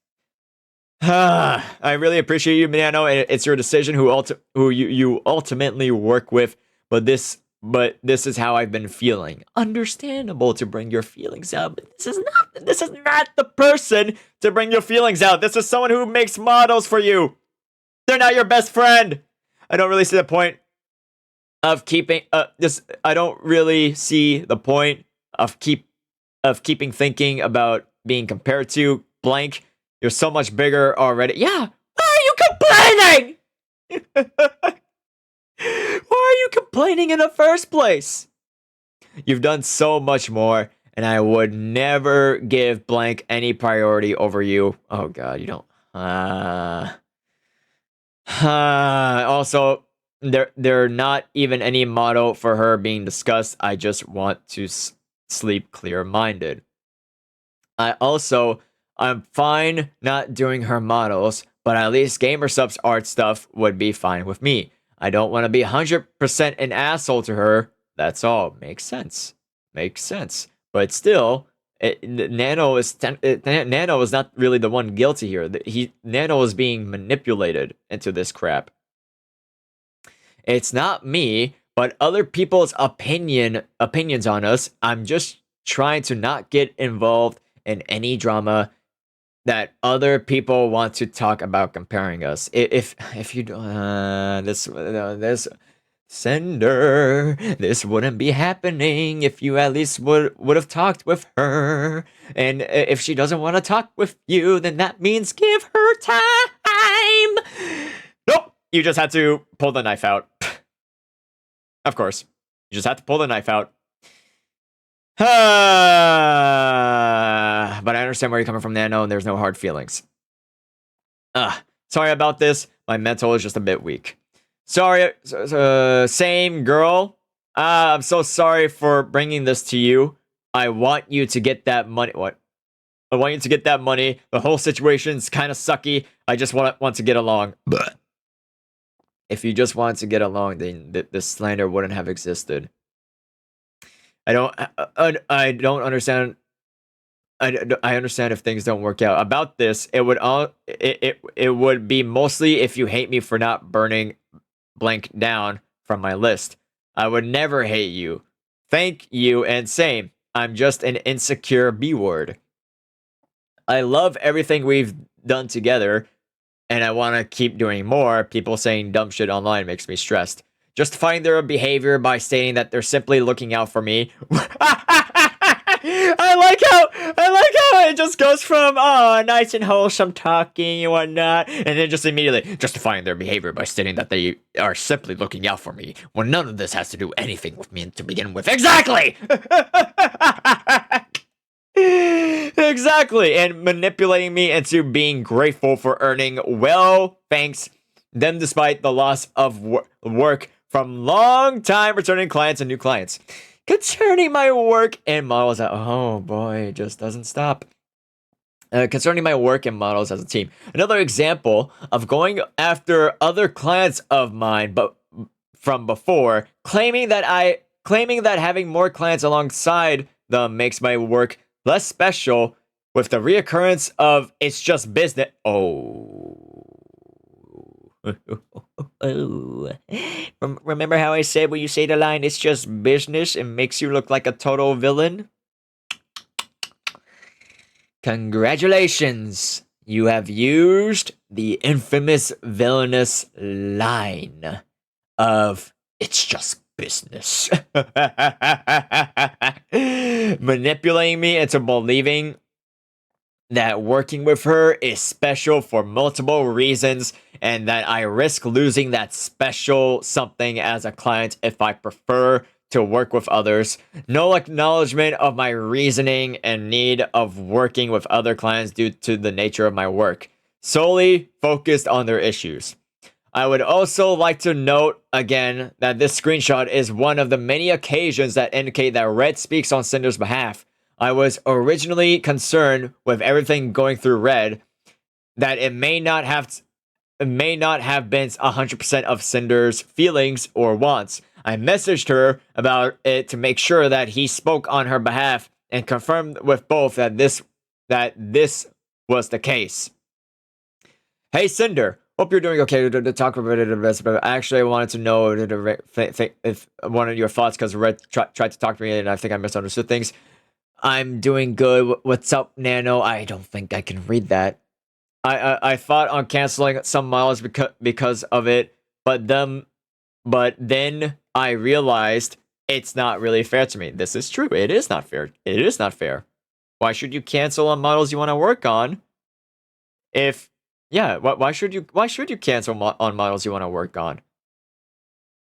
I really appreciate you, Nano, and it's your decision who you ultimately work with, but this but this is how I've been feeling. Understandable to bring your feelings out, but this is not the person to bring your feelings out. This is someone who makes models for you. They're not your best friend. I don't really see the point of keeping this. I don't really see the point of keeping thinking about being compared to blank. You're so much bigger already. Yeah. Why are you complaining? Why are you complaining in the first place? You've done so much more, and I would never give blank any priority over you. Oh God, you don't. Also, there not even any motto for her being discussed. I just want to sleep clear-minded. I'm fine not doing her models, but at least Gamer Subs art stuff would be fine with me. I don't want to be 100% an asshole to her. That's all. Makes sense. But still, Nano is not really the one guilty here. Nano is being manipulated into this crap. It's not me, but other people's opinions on us. I'm just trying to not get involved in any drama that other people want to talk about comparing us. If you don't, this Sinder, this wouldn't be happening if you at least would have talked with her. And if she doesn't want to talk with you, then that means give her time. Nope, you just had to pull the knife out. Of course, you just had to pull the knife out. But I understand where you're coming from, Nano, and there's no hard feelings. Sorry about this. My mental is just a bit weak. Sorry, same girl. I'm so sorry for bringing this to you. I want you to get that money. What? I want you to get that money. The whole situation's kind of sucky. I just want to get along. But if you just wanted to get along, then the slander wouldn't have existed. I don't understand. I understand if things don't work out. About this, it would be mostly if you hate me for not burning blank down from my list. I would never hate you. Thank you, and same. I'm just an insecure B-word. I love everything we've done together, and I want to keep doing more. People saying dumb shit online makes me stressed. Justifying their behavior by stating that they're simply looking out for me. I like how it just goes from nice and wholesome talking and whatnot, and then just immediately justifying their behavior by stating that they are simply looking out for me when none of this has to do anything with me to begin with. Exactly. Exactly, and manipulating me into being grateful for earning well, thanks them despite the loss of work from long-time returning clients and new clients. Concerning my work and models, oh boy, it just doesn't stop. Concerning my work and models as a team. Another example of going after other clients of mine, but from before, claiming that having more clients alongside them makes my work less special, with the reoccurrence of it's just business. Remember how I said when you say the line, it's just business, it makes you look like a total villain? Congratulations! You have used the infamous villainous line of it's just business. Manipulating me into believing that working with her is special for multiple reasons, and that I risk losing that special something as a client if I prefer to work with others. No acknowledgement of my reasoning and need of working with other clients due to the nature of my work. Solely focused on their issues. I would also like to note again that this screenshot is one of the many occasions that indicate that Red speaks on Cinder's behalf. I was originally concerned with everything going through Red that it may not have been 100% of Cinder's feelings or wants. I messaged her about it to make sure that he spoke on her behalf and confirmed with both that this was the case. Hey Cinder, Hope you're doing okay to talk about it. But actually, I wanted to know if one of your thoughts, because Red tried to talk to me and I think I misunderstood things. I'm doing good. What's up, Nano? I don't think I can read that. I thought on canceling some models because of it, but then I realized it's not really fair to me. This is true. It is not fair. It is not fair. Why should you cancel on models you want to work on? Why should you cancel on models you want to work on?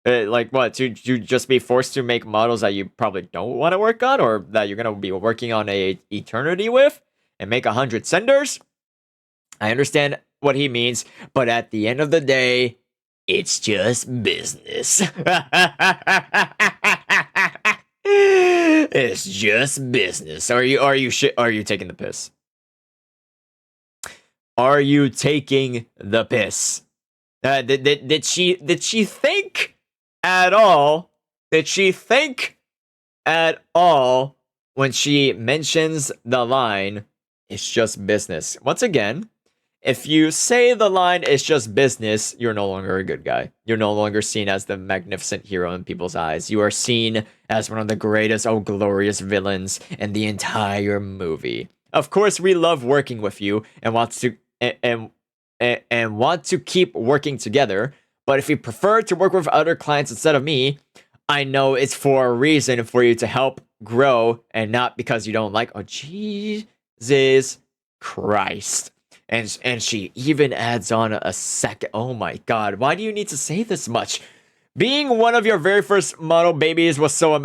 Like what? To just be forced to make models that you probably don't want to work on, or that you're gonna be working on a eternity with, and make 100 Sinders? I understand what he means, but at the end of the day, it's just business. It's just business. Are you taking the piss? Are you taking the piss? Did she think at all? Did she think at all when she mentions the line, "It's just business"? Once again, if you say the line "It's just business," you're no longer a good guy. You're no longer seen as the magnificent hero in people's eyes. You are seen as one of the greatest, glorious villains in the entire movie. Of course, we love working with you and want to keep working together. But if you prefer to work with other clients instead of me, I know it's for a reason, for you to help grow and not because you don't like. Oh, Jesus Christ. And she even adds on a second. Oh my God. Why do you need to say this much? Being one of your very first model babies was so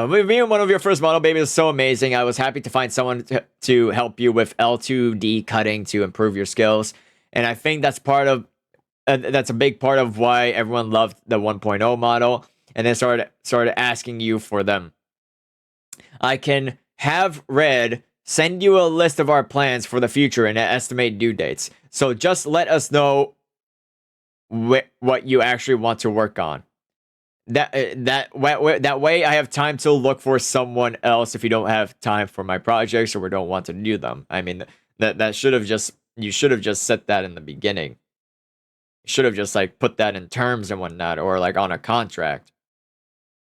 being one of your first model babies is so amazing. I was happy to find someone to help you with L2D cutting to improve your skills. And I think that's a big part of why everyone loved the 1.0 model and then started asking you for them. I can have Red send you a list of our plans for the future and estimate due dates. So just let us know what you actually want to work on. That way I have time to look for someone else if you don't have time for my projects or we don't want to do them. I mean, you should have just said that in the beginning. You should have just like put that in terms and whatnot, or like on a contract.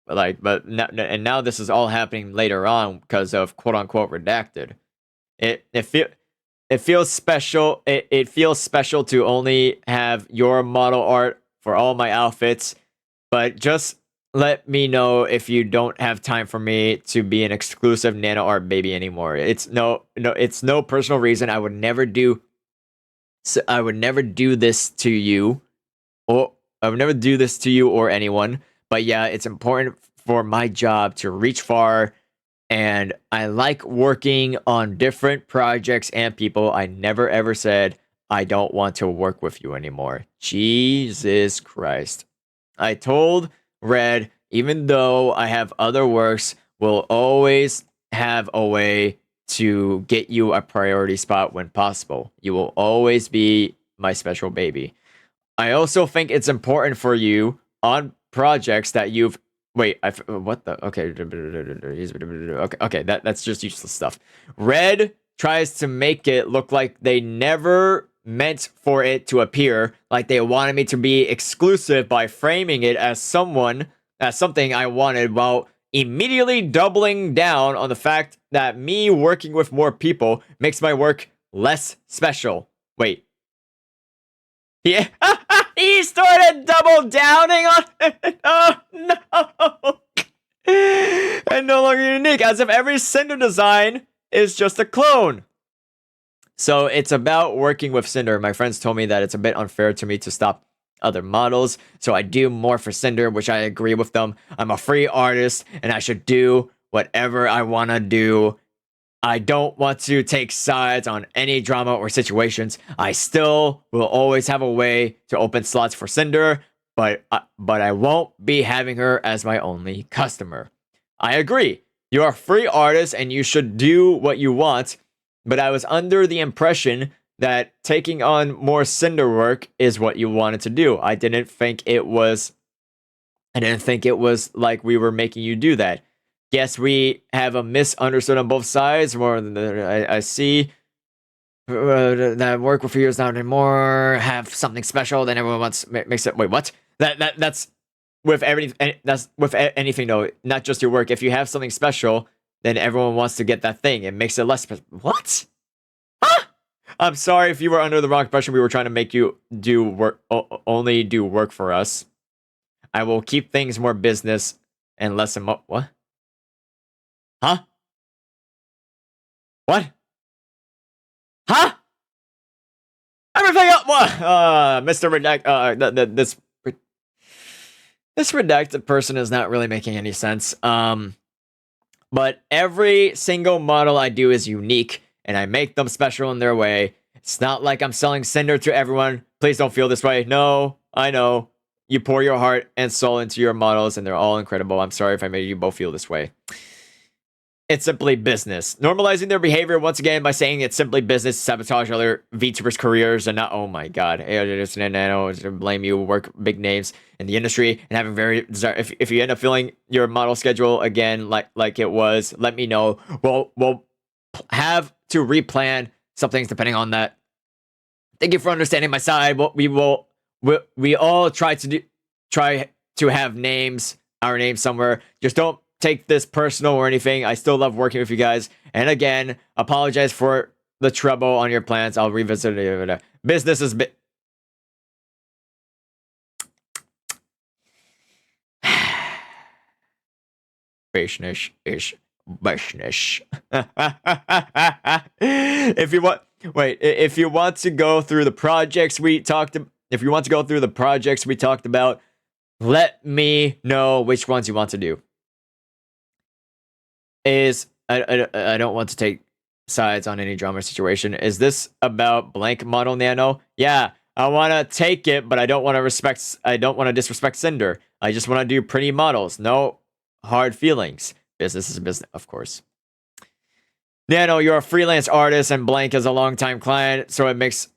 But now this is all happening later on because of quote unquote redacted. It feels special. It feels special to only have your model art for all my outfits, but just let me know if you don't have time for me to be an exclusive nano art baby anymore. It's no personal reason. I would never do this to you, or I would never do this to you or anyone. But yeah, it's important for my job to reach far, and I like working on different projects and people. I never ever said I don't want to work with you anymore. Jesus Christ. I told Red, even though I have other works, we'll always have a way to get you a priority spot when possible. You will always be my special baby. I also think it's important for you on projects that you've what the okay, that's just useless stuff. Red tries to make it look like they never meant for it to appear, like they wanted me to be exclusive by framing it as something I wanted, while immediately doubling down on the fact that me working with more people makes my work less special. Wait. Yeah. He started double downing on it. Oh no. And no longer unique, as if every Cinder design is just a clone. So it's about working with Cinder. My friends told me that it's a bit unfair to me to stop other models, so I do more for Cinder, which I agree with them. I'm a free artist, and I should do whatever I want to do. I don't want to take sides on any drama or situations. I still will always have a way to open slots for Cinder, but I won't be having her as my only customer. I agree. You're a free artist and you should do what you want, but I was under the impression that taking on more Cinder work is what you wanted to do. I didn't think it was like we were making you do that. Yes, we have a misunderstood on both sides. More than I see. that work with you is not anymore. Have something special. Then everyone makes it. Wait, what? That's with everything. That's with anything though, not just your work. If you have something special, then everyone wants to get that thing. It makes it less special. What? Huh? I'm sorry if you were under the wrong impression. We were trying to make you do work, only do work for us. I will keep things more business and less what? Huh? What? Huh? Everything up. Mr. Redact. This redacted person is not really making any sense. But every single model I do is unique, and I make them special in their way. It's not like I'm selling Sinder to everyone. Please don't feel this way. No, I know. You pour your heart and soul into your models, and they're all incredible. I'm sorry if I made you both feel this way. It's simply business. Normalizing their behavior once again by saying it's simply business, sabotage other VTubers' careers, and not, oh my god, AUDITOR blame you, work big names in the industry, and having very desire. If you end up feeling your model schedule again like it was, let me know. We'll have to replan some things depending on that. Thank you for understanding my side. We all try to have names, our names somewhere. Just don't take this personal or anything. I still love working with you guys. And again, apologize for the trouble on your plans. I'll revisit it. Business is business is business. If you want to go through the projects we talked about, let me know which ones you want to do. I don't want to take sides on any drama situation. Is this about blank model Nano? Yeah, I want to take it, but I don't want to disrespect Sinder. I just want to do pretty models. No hard feelings. Business is business, of course. Nano, you're a freelance artist and blank is a longtime client, so it makes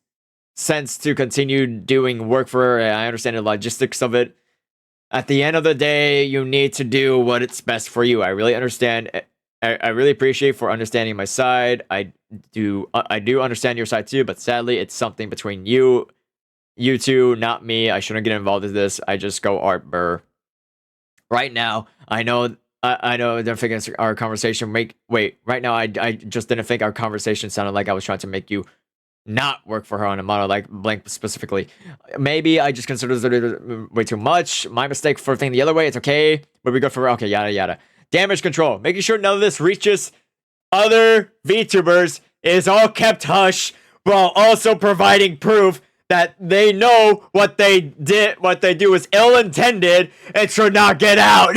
sense to continue doing work for her. I understand the logistics of it. At the end of the day, you need to do what it's best for you. I really understand. I really appreciate for understanding my side. I do understand your side too, but sadly, it's something between you two, not me. I shouldn't get involved in this. I just go art burr. Right now, I know. I don't think our conversation wait. Right now, I just didn't think our conversation sounded like I was trying to make you not work for her on a model like blank specifically. Maybe I just considered it way too much. My mistake for thinking the other way. It's okay, but we go for okay. Yada yada. Damage control. Making sure none of this reaches other VTubers is all kept hush, while also providing proof that they know what they do is ill-intended and should not get out.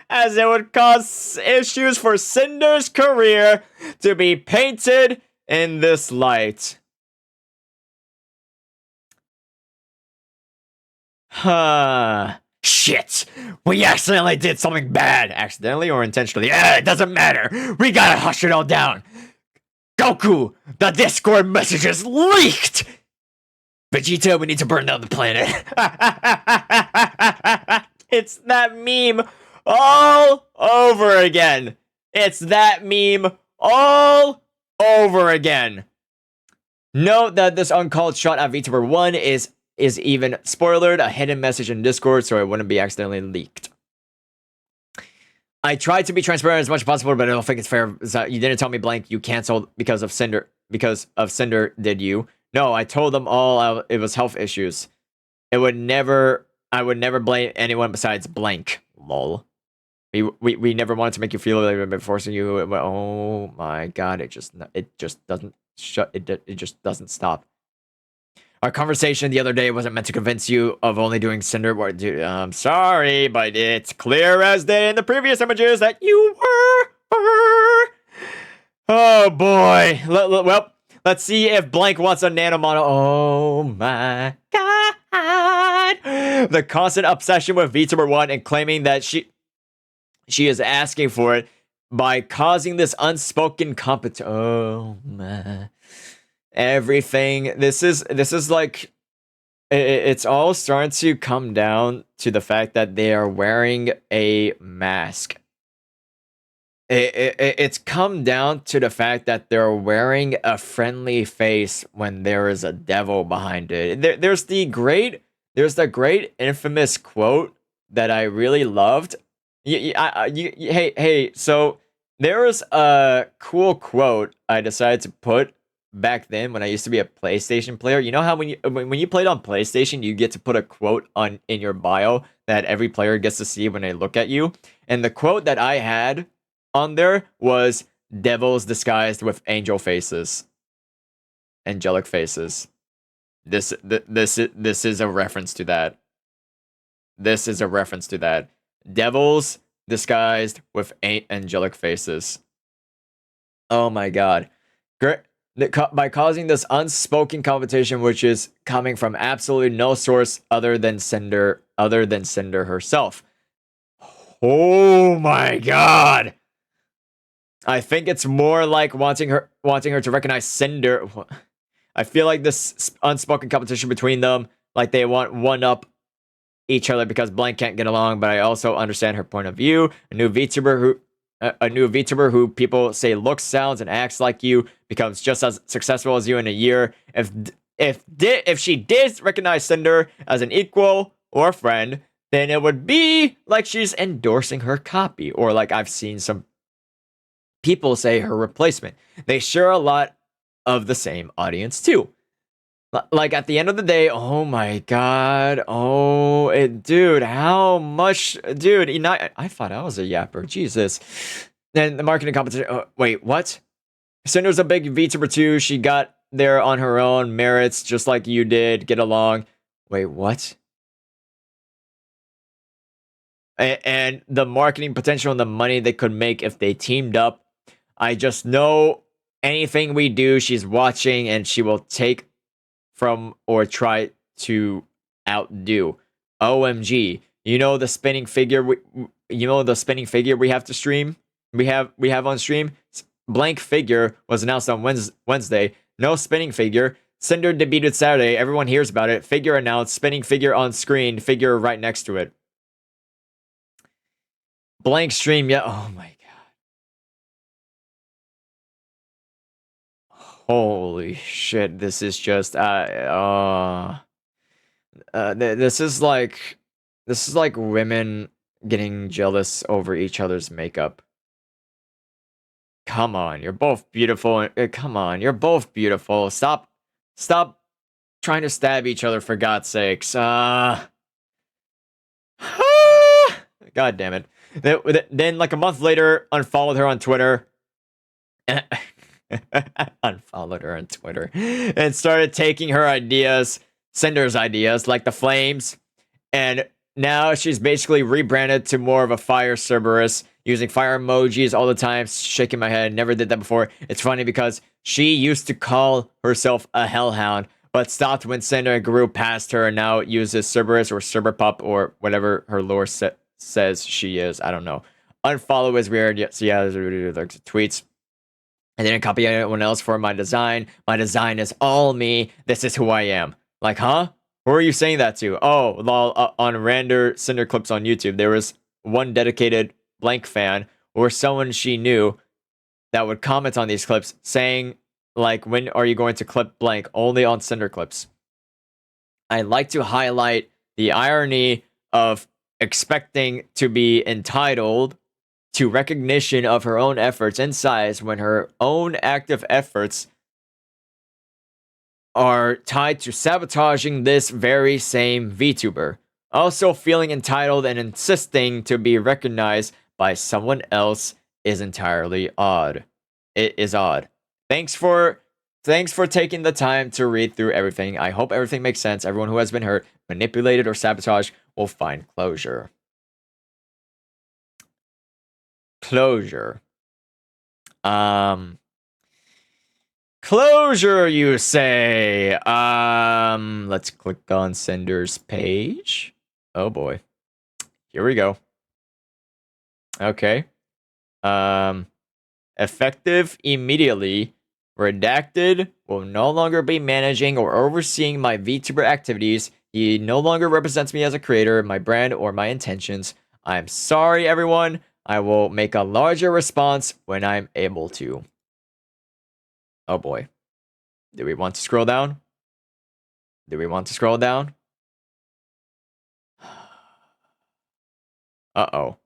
As it would cause issues for Sinder's career to be painted in this light. Shit! We accidentally did something bad. Accidentally or intentionally? Yeah, it doesn't matter. We gotta hush it all down. Goku, the Discord messages leaked! Vegeta, we need to burn down the planet. It's that meme all over again. It's that meme all over again. Note that this uncalled shot at VTuber 1 is even spoilered, a hidden message in Discord, so it wouldn't be accidentally leaked. I tried to be transparent as much as possible, but I don't think it's fair. You didn't tell me blank you canceled because of Sinder, did you? No, I told them all it was health issues. I would never blame anyone besides blank. Lol. We never wanted to make you feel like we've been forcing you. Oh my god, it just doesn't shut. It just doesn't stop. Our conversation the other day wasn't meant to convince you of only doing Sinder. Dude, I'm sorry, but it's clear as day in the previous images that you were. Oh boy. Well, let's see if blank wants a nano model. Oh my god. The constant obsession with VTuber 1 and claiming that she is asking for it by causing this unspoken competition. Oh my. Everything. This is like it's all starting to come down to the fact that they are wearing a mask. it's come down to the fact that they're wearing a friendly face when there is a devil behind it. There's the great infamous quote that I really loved. Hey, so there was a cool quote I decided to put back then when I used to be a PlayStation player. You know how when you played on PlayStation, you get to put a quote in your bio that every player gets to see when they look at you. And the quote that I had on there was devils disguised with angel faces, angelic faces. This is a reference to that. This is a reference to that. Devils disguised with angelic faces. Oh my god. By causing this unspoken competition, which is coming from absolutely no source other than Sinder herself. Oh my god. I think it's more like wanting her to recognize Sinder. I feel like this unspoken competition between them, like they want one up each other because blank can't get along, but I also understand her point of view. A new VTuber who people say looks, sounds, and acts like you becomes just as successful as you in a year. If she did recognize Sinder as an equal or friend, then it would be like she's endorsing her copy, or like I've seen some people say her replacement. They share a lot of the same audience too. Like at the end of the day, oh my god, dude, how much, dude? I thought I was a yapper, Jesus. And the marketing competition. Wait, what? Cinder's a big VTuber too. She got there on her own merits, just like you did. Get along. Wait, what? And the marketing potential and the money they could make if they teamed up. I just know anything we do, she's watching and she will take from or try to outdo. OMG. You know the spinning figure we have to stream? We have on stream? Blank figure was announced on Wednesday. No spinning figure. Sinder debuted Saturday. Everyone hears about it. Figure announced. Spinning figure on screen. Figure right next to it. Blank stream, yeah. Oh my god. Holy shit, this is just this is like women getting jealous over each other's makeup. Come on, you're both beautiful. Come on, you're both beautiful. Stop trying to stab each other for God's sakes. God damn it. Then like a month later, unfollowed her on Twitter. Unfollowed her on Twitter and started taking her ideas, Cinder's ideas, like the flames, and now she's basically rebranded to more of a fire Cerberus, using fire emojis all the time, shaking my head. Never did that before. It's funny because she used to call herself a hellhound, but stopped when Cinder grew past her and now uses Cerberus or Cerberpup or whatever her lore says she is. I don't know. Unfollow is weird. So yeah, tweets. I didn't copy anyone else for my design. My design is all me. This is who I am. Like, huh? Who are you saying that to? Oh, lol, on random Cinder clips on YouTube, there was one dedicated blank fan or someone she knew that would comment on these clips saying, like, when are you going to clip blank? Only on Cinder clips. I like to highlight the irony of expecting to be entitled to recognition of her own efforts and size when her own active efforts are tied to sabotaging this very same VTuber. Also feeling entitled and insisting to be recognized by someone else is entirely odd. It is odd. Thanks for taking the time to read through everything. I hope everything makes sense. Everyone who has been hurt, manipulated, or sabotaged will find closure. Closure. Closure, you say? Let's click on Cinder's page. Oh boy. Here we go. Okay. Effective immediately. Redacted will no longer be managing or overseeing my VTuber activities. He no longer represents me as a creator, my brand, or my intentions. I'm sorry, everyone. I will make a larger response when I'm able to. Oh boy. Do we want to scroll down? Do we want to scroll down? Uh-oh.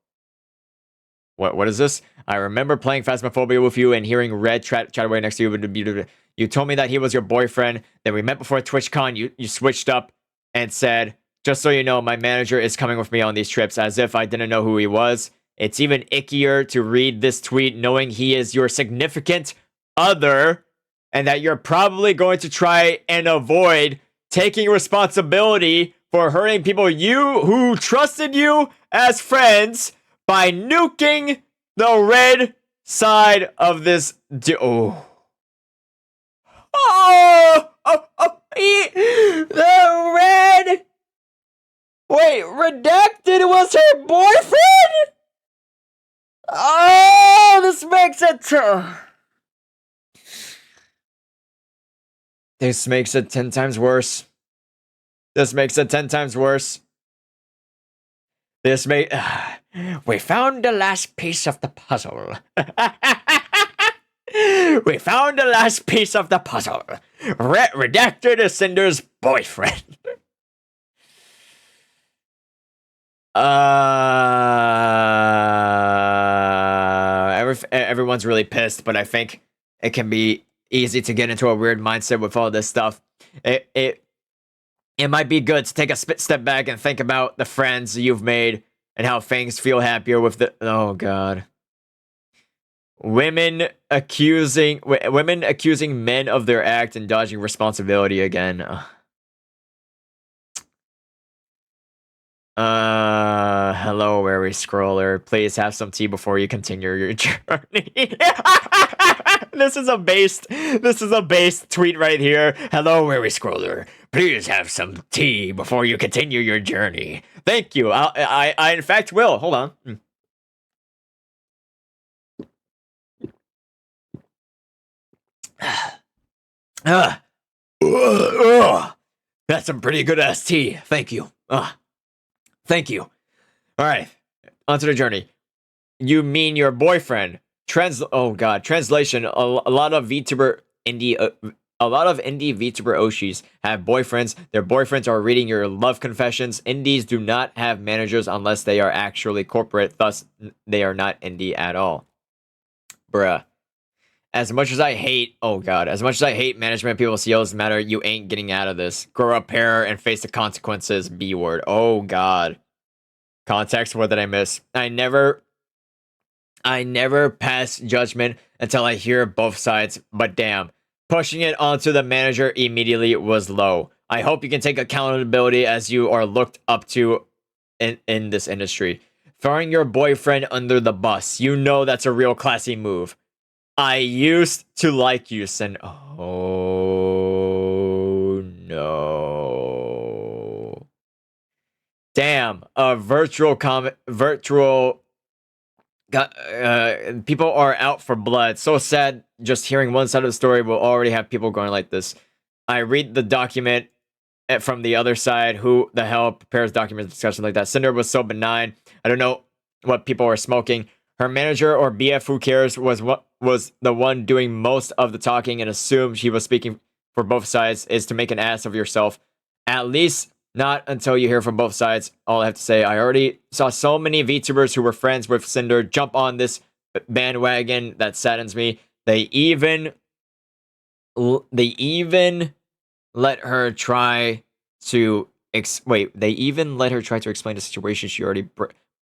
What is this? I remember playing Phasmophobia with you and hearing Red chat away next to you. You told me that he was your boyfriend. Then we met before TwitchCon. You switched up and said, just so you know, my manager is coming with me on these trips, as if I didn't know who he was. It's even ickier to read this tweet knowing he is your significant other and that you're probably going to try and avoid taking responsibility for hurting people who trusted you as friends by nuking the red side of this. The red. Wait, redacted was her boyfriend? Oh, this makes it. This makes it 10 times worse. This makes it 10 times worse. This may. We found the last piece of the puzzle. We found the last piece of the puzzle. Redacted is Sinder's boyfriend. Everyone's really pissed, but I think it can be easy to get into a weird mindset with all this stuff. It might be good to take a step back and think about the friends you've made and how things feel happier with the. Oh God. Women accusing men of their act and dodging responsibility again. Hello, weary scroller. Please have some tea before you continue your journey. This is a based tweet right here. Hello, weary scroller. Please have some tea before you continue your journey. Thank you. I in fact will. Hold on. That's some pretty good ass tea. Thank you. Thank you. All right, onto the journey. You mean your boyfriend? Oh God. Translation: a lot of indie VTuber Oshis have boyfriends. Their boyfriends are reading your love confessions. Indies do not have managers unless they are actually corporate. Thus, they are not indie at all. Bruh. As much as I hate management people, CEOs matter, you ain't getting out of this. Grow a pair and face the consequences, B word. Oh God. Context, what did I miss? I never pass judgment until I hear both sides, but damn. Pushing it onto the manager immediately was low. I hope you can take accountability as you are looked up to in this industry. Throwing your boyfriend under the bus. You know that's a real classy move. I used to like you, Sinder. Oh no. Damn, a people are out for blood. So sad just hearing one side of the story will already have people going like this. I read the document from the other side. Who the hell prepares documents discussion like that? Sinder was so benign. I don't know what people are smoking. Her manager or BF, who cares, was the one doing most of the talking and assumed she was speaking for both sides, is to make an ass of yourself. At least not until you hear from both sides. All I have to say, I already saw so many VTubers who were friends with Sinder jump on this bandwagon. That saddens me. They even let her try to explain the situation.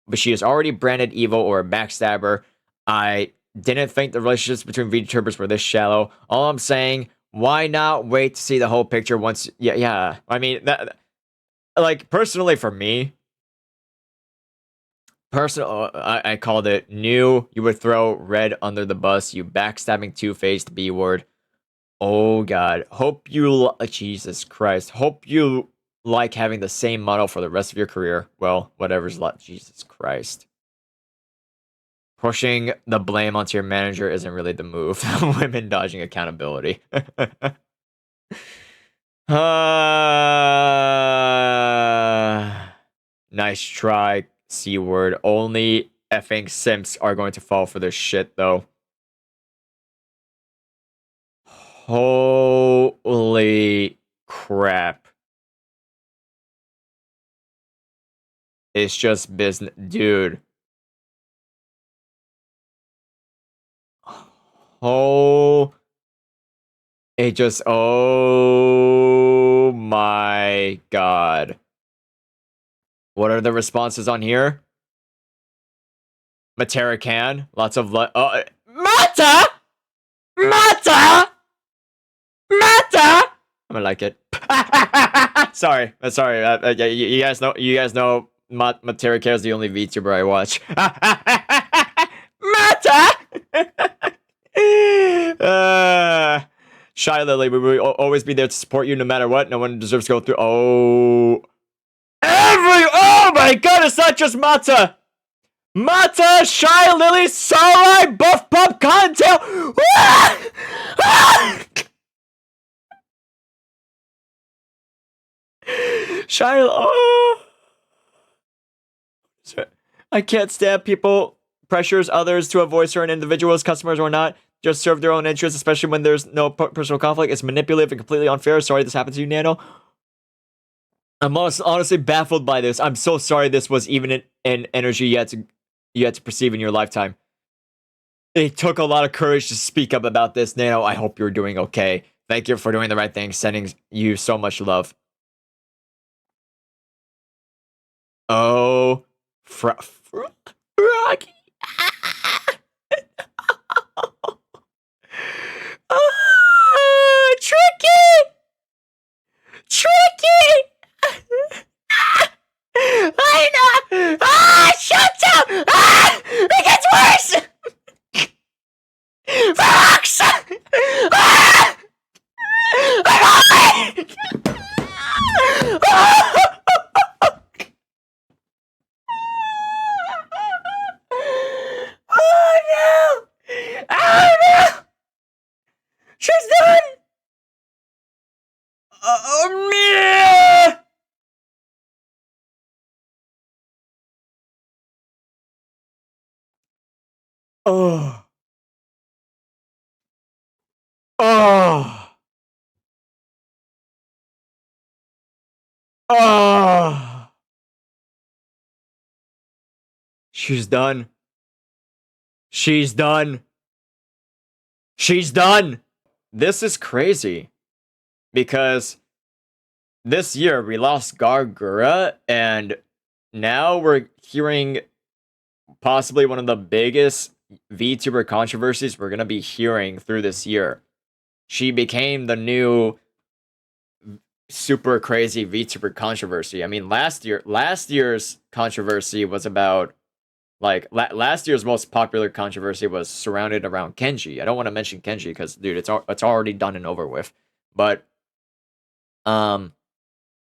But she is already branded evil or a backstabber. I didn't think the relationships between VTubers were this shallow. All I'm saying, why not wait to see the whole picture once? Yeah. I mean, that, like, personally for me, I called it new. You would throw red under the bus. You backstabbing two-faced B word. Oh God. Jesus Christ. Hope you like having the same model for the rest of your career. Well, whatever's left. Jesus Christ. Pushing the blame onto your manager isn't really the move. Women dodging accountability. Nice try, C word. Only effing simps are going to fall for this shit, though. Holy crap. It's just business. Dude. Oh. It just. Oh my god. What are the responses on here? Matera can. Lots of. Mata! Mata! Mata! I'm gonna like it. Sorry. You guys know. Matera Care is the only VTuber I watch. Mata! Shy Lily, we will always be there to support you no matter what. No one deserves to go through. Oh my god, it's not just Mata. Mata, Shy Lily, Sarai, Buff Pup, Contail. Shy. Oh. I can't stand people pressures others to avoid certain individuals, customers or not, just serve their own interests, especially when there's no personal conflict. It's manipulative and completely unfair. Sorry this happened to you, Nano. I'm honestly baffled by this. I'm so sorry this was even an energy you had to perceive in your lifetime. It took a lot of courage to speak up about this, Nano. I hope you're doing okay. Thank you for doing the right thing. Sending you so much love. Oh, Rocky. Oh, tricky! I know! Shut down! It gets worse! Fox! Oh no! Oh no! She's done! Oh man! Oh. Oh. Oh. She's done. She's done. She's done. This is crazy. Because this year we lost Gargura, and now we're hearing possibly one of the biggest VTuber controversies we're gonna be hearing through this year. She became the new super crazy VTuber controversy. I mean, last year's controversy was about like last year's most popular controversy was surrounded around Kenji. I don't want to mention Kenji because dude, it's already done and over with. But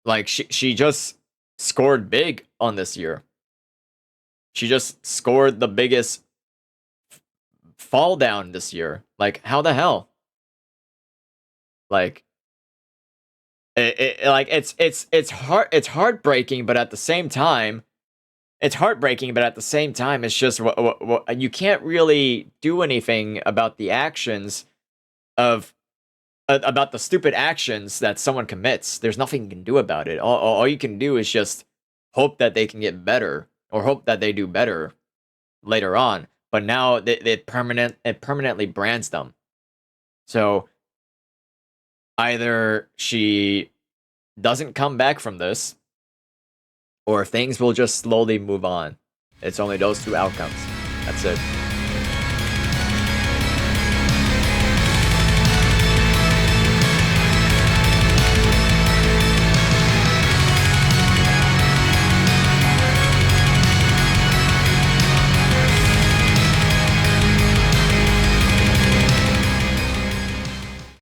like she just scored big on this year. She just scored the biggest fall down this year. Like how the hell? Like it's heartbreaking, but at the same time, it's just what you can't really do anything about the actions of about the stupid actions that someone commits. There's nothing you can do about it. All you can do is just hope that they can get better or hope that they do better later on. But now it permanently brands them. So either she doesn't come back from this, or things will just slowly move on. It's only those two outcomes. That's it.